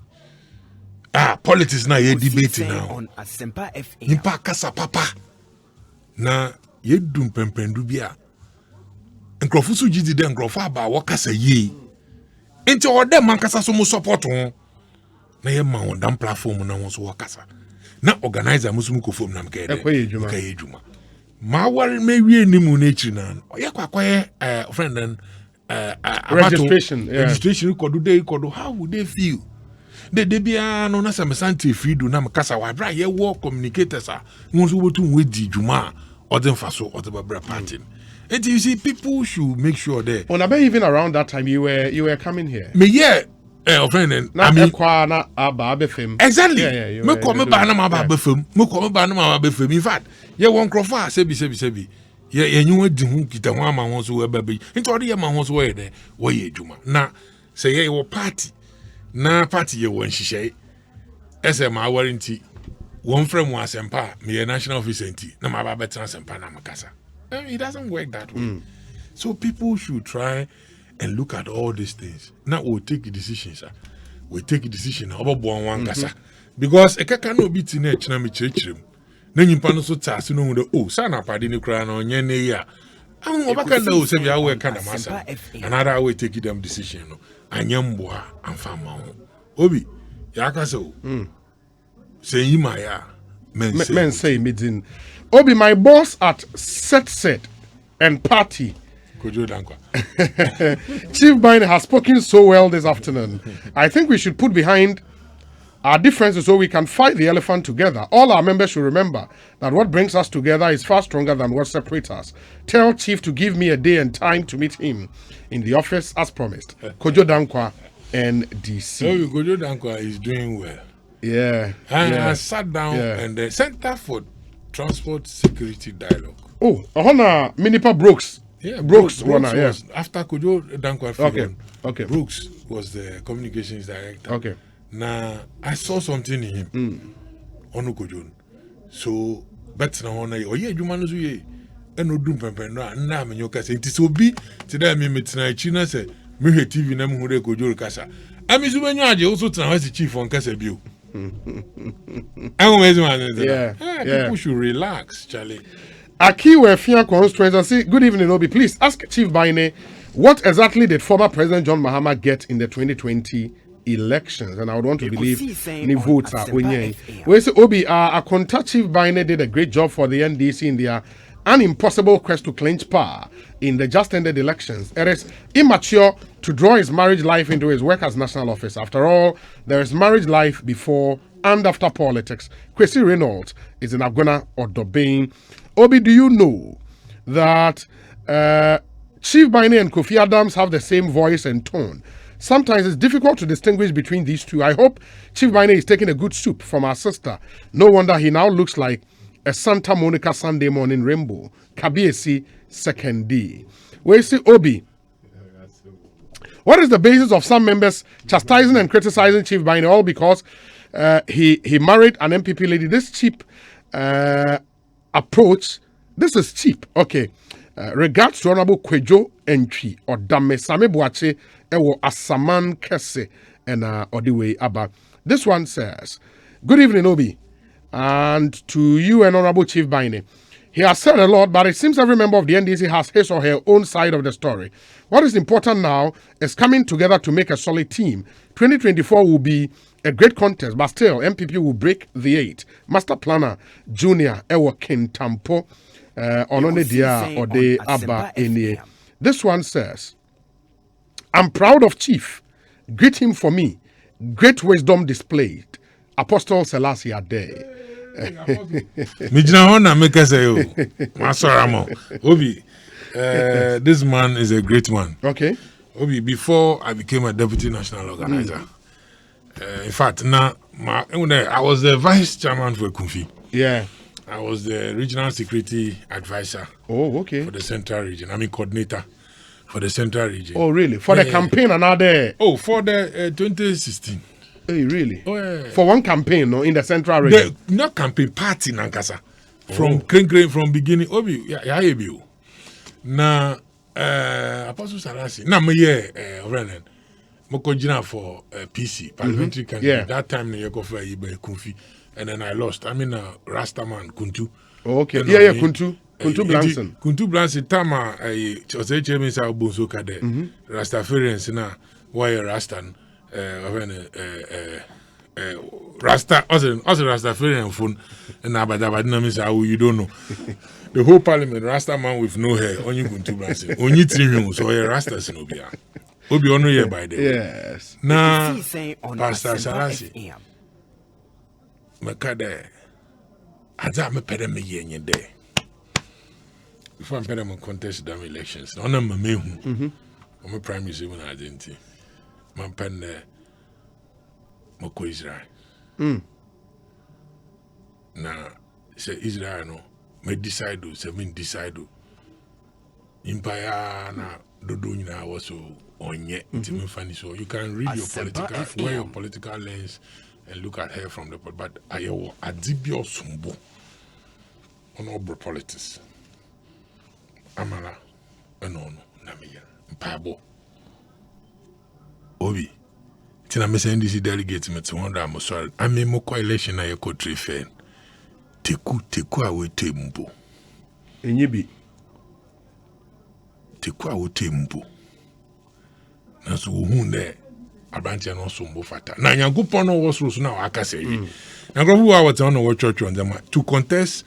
politics na ye debate now on Asempa FM nipa kasa papa na ye dum pempendu bia nkrofo so gidi de nkrofo aba wo kasa ye enti o de man kasa so mo support ho na ye ma on dan platform na won so wo kasa na organizer musumu ko fom na mka ye juma ma war me wie ni mu na chi na ye kwakwaye friend and registration kodu dey kodu how would they feel de bia no na some santi fidu na mkasa wa bra ye wo communicators a won so botu we di juma or them faso or the babra party. And you see, people should make sure that. Well, I bet even around that time you were coming here. Me yeah, friend. I mean, exactly. Yeah. Me come ba na ma ba befem. Me come ba na ma ba befem. In fact, yeah, one crofa sebi. Yeah, you di hu kita ho ama ho so we ba be. Into odi ma ho so we there. We ye adwuma. Na say yeah, your party. Na party ye won hihye. Ese ma warranty. One from one Asempa, me a national office enti. Na ma ba betra Asempa na makasa. It doesn't work that way. So people should try and look at all these things. Now we'll take a decision, sir. We'll take a decision about one kasa. Because a cannot be teenage na me church. Then you pano so task no the sana padi ni kra na onye ne ya. Am obaka na o se bia we kana masa. Another way take them decision no. Anyamboa amfama ho. Obi ya kasa o. Say yima ya. Men say midin. Obi, my boss at Set and Party. Chief Biney has spoken so well this afternoon. I think we should put behind our differences so we can fight the elephant together. All our members should remember that what brings us together is far stronger than what separates us. Tell Chief to give me a day and time to meet him in the office as promised. Kojo Dankwa, NDC. Oh, Kojo Dankwa is doing well. Yeah. I sat down and the Center for Transport Security Dialogue. Oh, Hona Minipa Brooks. Yeah, Brooks was after Kojo Dankwa. Okay. Brooks was the communications director. Okay. Now I saw something in him. Onu Kojo. So bet na hona o ye adwuma no so ye eno dum pempen no na me nyoka se nti so bi ti da me metina chi na se me hwe TV na me hu de Kojo kasa. Ami so benyo age o so tena wasi chief on kasa bio. People should relax, Charlie. Akiwe Fia constituency. Good evening, Obi. Please ask Chief Biney what exactly did former President John Mahama get in the 2020 elections, and I would want to believe any votes are winning. We say Obi, Akonta Chief Biney did a great job for the NDC in their an impossible quest to clinch power in the just ended elections. It is immature to draw his marriage life into his work as national office. After all, there is marriage life before and after politics. Kwesi Reynolds is in Agona or Dobin. Obi, do you know that Chief Biney and Kofi Adams have the same voice and tone? Sometimes it's difficult to distinguish between these two. I hope Chief Biney is taking a good soup from our sister. No wonder he now looks like a Santa Monica Sunday morning rainbow. Kabiesi second D. Where is Obi? What is the basis of some members chastising and criticizing Chief Biney? All because he married an MPP lady. This cheap approach, this is cheap. Okay. Regards to Honorable Kwejo Entry or Dame Same Boache Ewo Asaman Kese and Odiwe Abba. This one says, good evening, Obi, and to you and Honorable Chief Biney. He has said a lot, but it seems every member of the NDC has his or her own side of the story. What is important now is coming together to make a solid team. 2024 will be a great contest, but still, MPP will break the 8. Master Planner Junior Ewo Kintampo Onone Dia Ode Abba Enie. This one says, I'm proud of Chief. Greet him for me. Great wisdom displayed. Apostle Selassie Ade. Mijna hona make say yo. Masoramo. Obi, this man is a great man. Okay. Obi, before I became a deputy national organizer, In fact, now I was the vice chairman for Kumfi. Yeah. I was the regional security advisor. Oh, okay. For the central region. I mean, coordinator for the central region. Oh, really? For the campaign and other. Oh, for the 2016. Hey, really? Oh, yeah. For one campaign, no, in the central region. Not campaign, party Nankasa. From from beginning. Obi, yeah, you. Na Apostle Salasi. Na me Renan. Mokojina for PC parliamentary candidate. That time you go for Kunfi, and then I lost. I mean, Rastaman Kuntu. Oh, okay. Yeah, Kuntu Blanson. Kuntu Blanson. Tama Jose James Abunso Kade. Rastafarians na why Rastan. Rasta. Also Rastafarian phone. And Abadabadina means how you don't know. The whole parliament Rastaman with no hair. Only Kuntu Blanson. Only 3 million. So Rastas no be. Obi ono here by the way. Yes. Na Pastor Salasi. Makade. Aza me pede me yenye de. Before I'm pede me contest them elections. Na ona me mehu. I'm prime minister when I didn't. Man pende moko Israel. Na say Israel no me decide do, say me decide do. Empire na dodo nyina was so onye funny. So you can read your political lens and look at her from the but ayewo adibio sumbo on politics amala eno na meya mpabo obi tina me send this delegate me 200 am sorry I mean mo coalition na yeko trefen teku awete mbo enyebi teku awete mbo na so hu ne abantia no sombo fata na nyankopon no wo soro so na aka say na grofu wa wata on wo church on them to contest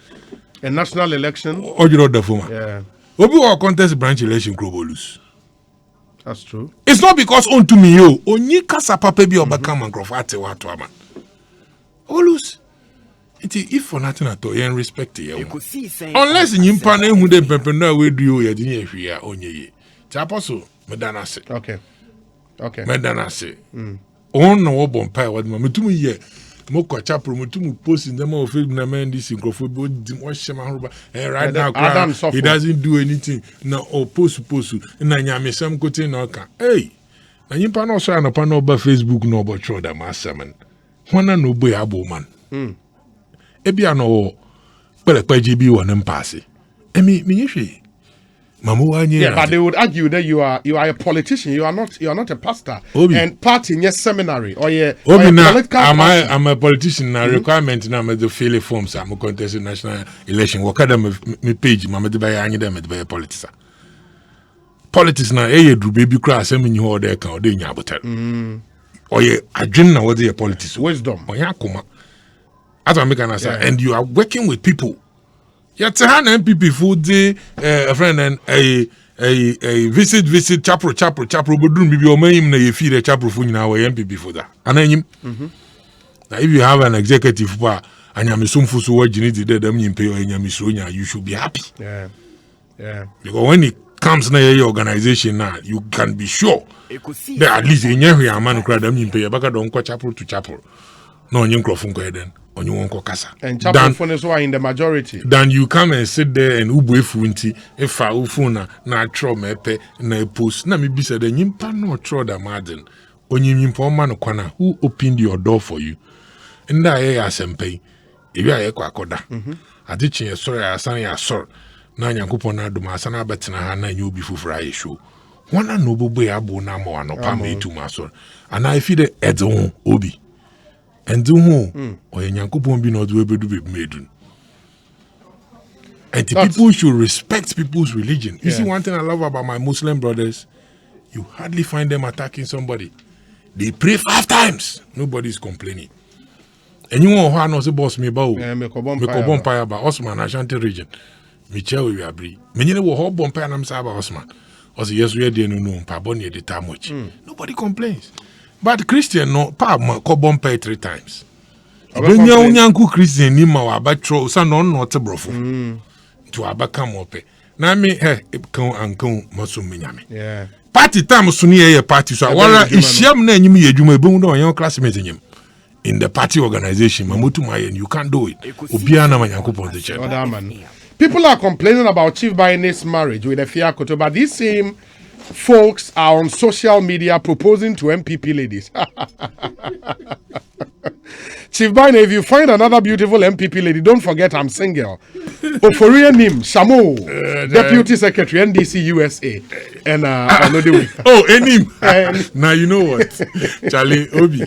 a national election ojiro dafuma yeah obi wa contest branch election globalus. That's true. It's not because on to me yo onyi kasa papa bi obaka man grofu ate wa to ama olus if for nothing at all you respect you unless nyimpa na hu de pepe na we du yo ye din ye hwia onye ye ti apostle medana se okay medana se on no wo bompa wa me tumu ye mo kwa chapro mo tumu post in them of na man this microphone di mo shema hoba right now he doesn't do anything na o post na nyame sam kote na oka hey na nyimpa na so anapa na oba Facebook na obo chro da masaman hona no boy abo man ebia no pelepagye bi won mpase emi yehwe mamu anye yeah but they would argue that you are a politician, you are not a pastor. And party in your seminary or your political I'm a politician na requirement na me the fill forms am contest national election wakada me page ma me de buy anye dem me de buy politics na dru baby kra asem nyi ho de kan o de nya abotar oye adwen na wo de politics wisdom oya akoma as I make an answer and you are working with people. Yet MPP food a friend and a visit chapel bedroom bibi o mayim na ye feed a chapel fu nyina we MPP for that. Ananyim. Now if you have an executive power and you sumfu so wajini di dem nyimpe o nyamiso nya you should be happy. Yeah. Because when it comes na your organization now you can be sure that at least enye man kra dem nyimpe baka don kwa chapel to chapel. No onye nkrofo nko eden. And chapel phones are in the majority. Then you come and sit there and ubuefu nti efa ufuna na tro mepe na post na me bisa the nyimpa no tro da madden onye nyimpa o ma no kwana who opened your door for you nda ye asempai ebi aye kwa akoda adichi ye sorry asan ya sor na nyankopon na aduma asan abetena ha na nye obi fufura ye show wana no bobo ya bo na mo anopa me tu masor and I feel the edon obi and do who or Yankupon be not able to be made. And people should respect people's religion. You see, one thing I love about my Muslim brothers, you hardly find them attacking somebody. They pray 5 times. Nobody's complaining. And you want to know the boss me about me Kobompire about Osman Ashanti region. Michelle we agree. Many will hold Bompire and I'm saying about Osman. Also, yes, we are doing no Paboni the time much. Nobody complains. But Christian no pa ko pay 3 times. When you nyanku Christian ni ma wa ba tro sa no te brofo. To abaka mo pe. Na me kan ankon maso menyame. Yeah. party time so near party so wala ishiam na enyim ye adwuma ebe hu na onye classmate enyim in the party organization mamotu mayen you can't do it obia na manyankopon the chair. People are complaining about Chief Biney's marriage with Efia Koto, but these same folks are on social media proposing to MPP ladies. Chief Biney, if you find another beautiful MPP lady, don't forget I'm single. Oforia Nim, Shamo, Deputy Secretary, NDC USA. And another week. Oh, Enim. Now you know what? Charlie, Obi.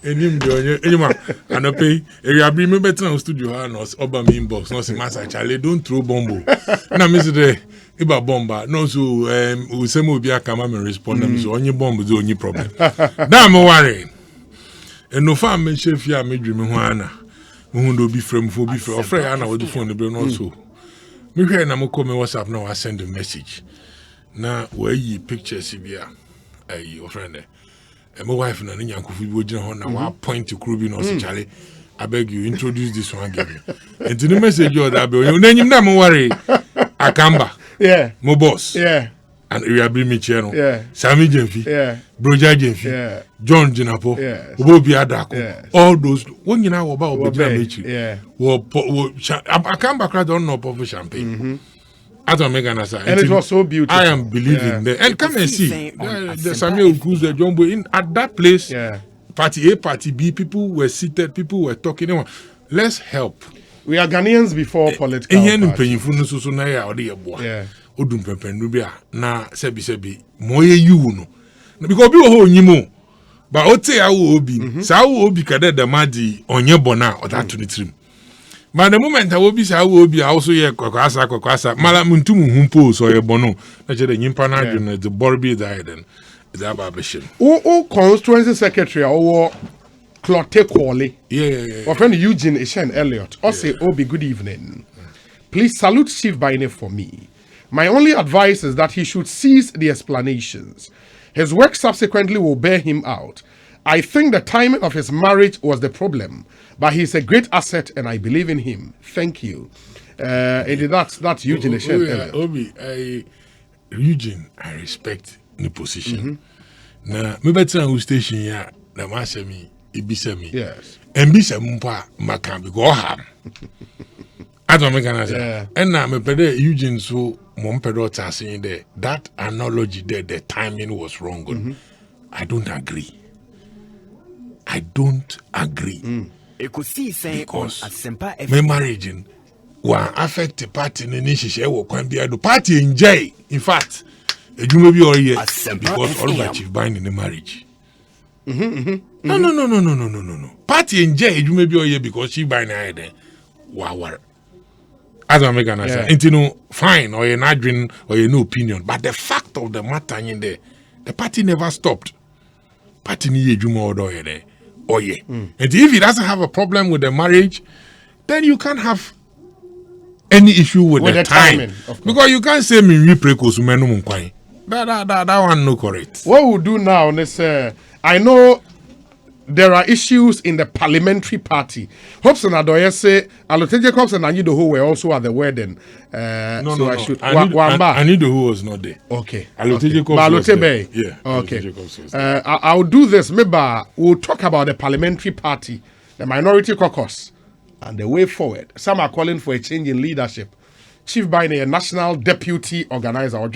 Enim, anyone. And I pay. If you bring me better on studio, no, Oba me inbox. No, Master Charlie, don't throw bombo. Now, Mr. Iba bomba. No, so, Usemo Bia Kamam respond them. So, only bomb is the only problem. Now, I'm worried. And no farm men chef ya me dream Juana. Mundo be from for be for free Anna with the phone the brain also. Me hear na mo come WhatsApp now I send a message. Na where ye pictures here your friend my wife na nyanko fu bi ogina ho na wa point to Krubi no so Charlie I beg you introduce this one give me. And the message you that be you name na mo worry Akamba. Yeah. Mo boss. Yeah. And we are bringing channel. Yeah. Sammy Jemfi. Yeah. Broja Jemfi. Yeah. John Jinapo. Yeah. Obi Adako. Yeah. All those. When you know about Obi Mechi. Yeah. I come back. I don't know of champagne. I don't make an answer. And it was so beautiful. I am believing there. And come and see. The Samuel Cruz, the John Boy at that place. Yeah. Party A, Party B. People were seated. People were talking. Let's help. We are Ghanaians before political party. Yeah. Odum pepenu bia na sebi moye you no because bi ho nyimo ba ote awo obi sa awo obi kada da madi onye bona odato ni trim but the moment awo bi sa awo obi also ye kwakwasa mala muntum humpo so ye bono na je de nyimpa na adwene the borbi died and is about bishop o constituency secretary or Clotte Kwale. Yeah. Our friend Eugene Ishen Elliott. Say Obi, good evening. Please salute Chief Biney for me. My only advice is that he should cease the explanations. His work subsequently will bear him out. I think the timing of his marriage was the problem, but he's a great asset and I believe in him. Thank you. That's Eugene Ishen. Obi, Eugene, I respect the position. Now, me better who station here, the master me, ibisa Yes. And bisa mpa makambi go ham. I don't make an answer. And now me pede Eugene so Mompedo saying there that analogy there, the timing was wrong. I don't agree. Ekosiisen because my marriage will affect the party in the party enjoy. In fact, you may be all year because all my Chief Biney in the marriage. No. Party enjoy you may be all year because Chief Biney there. Wow. As I make an answer, you know, fine, or you're not dreaming, or you no opinion. But the fact of the matter in there, the party never stopped. Party need you more there. Oh yeah. And if he doesn't have a problem with the marriage, then you can't have any issue with the timing. Because you can't say me reprecos menum kwai. That one no correct. What we'll do now is I know there are issues in the parliamentary party. Hobson Adoye say Aloteje Cops and Anido who were also at the wedding. I need who was not there. Okay. Aloteje Cops was there. Yeah. Okay. I'll do this. Maybe we'll talk about the parliamentary party, the minority caucus, and the way forward. Some are calling for a change in leadership. Chief Biney, a national deputy organizer, or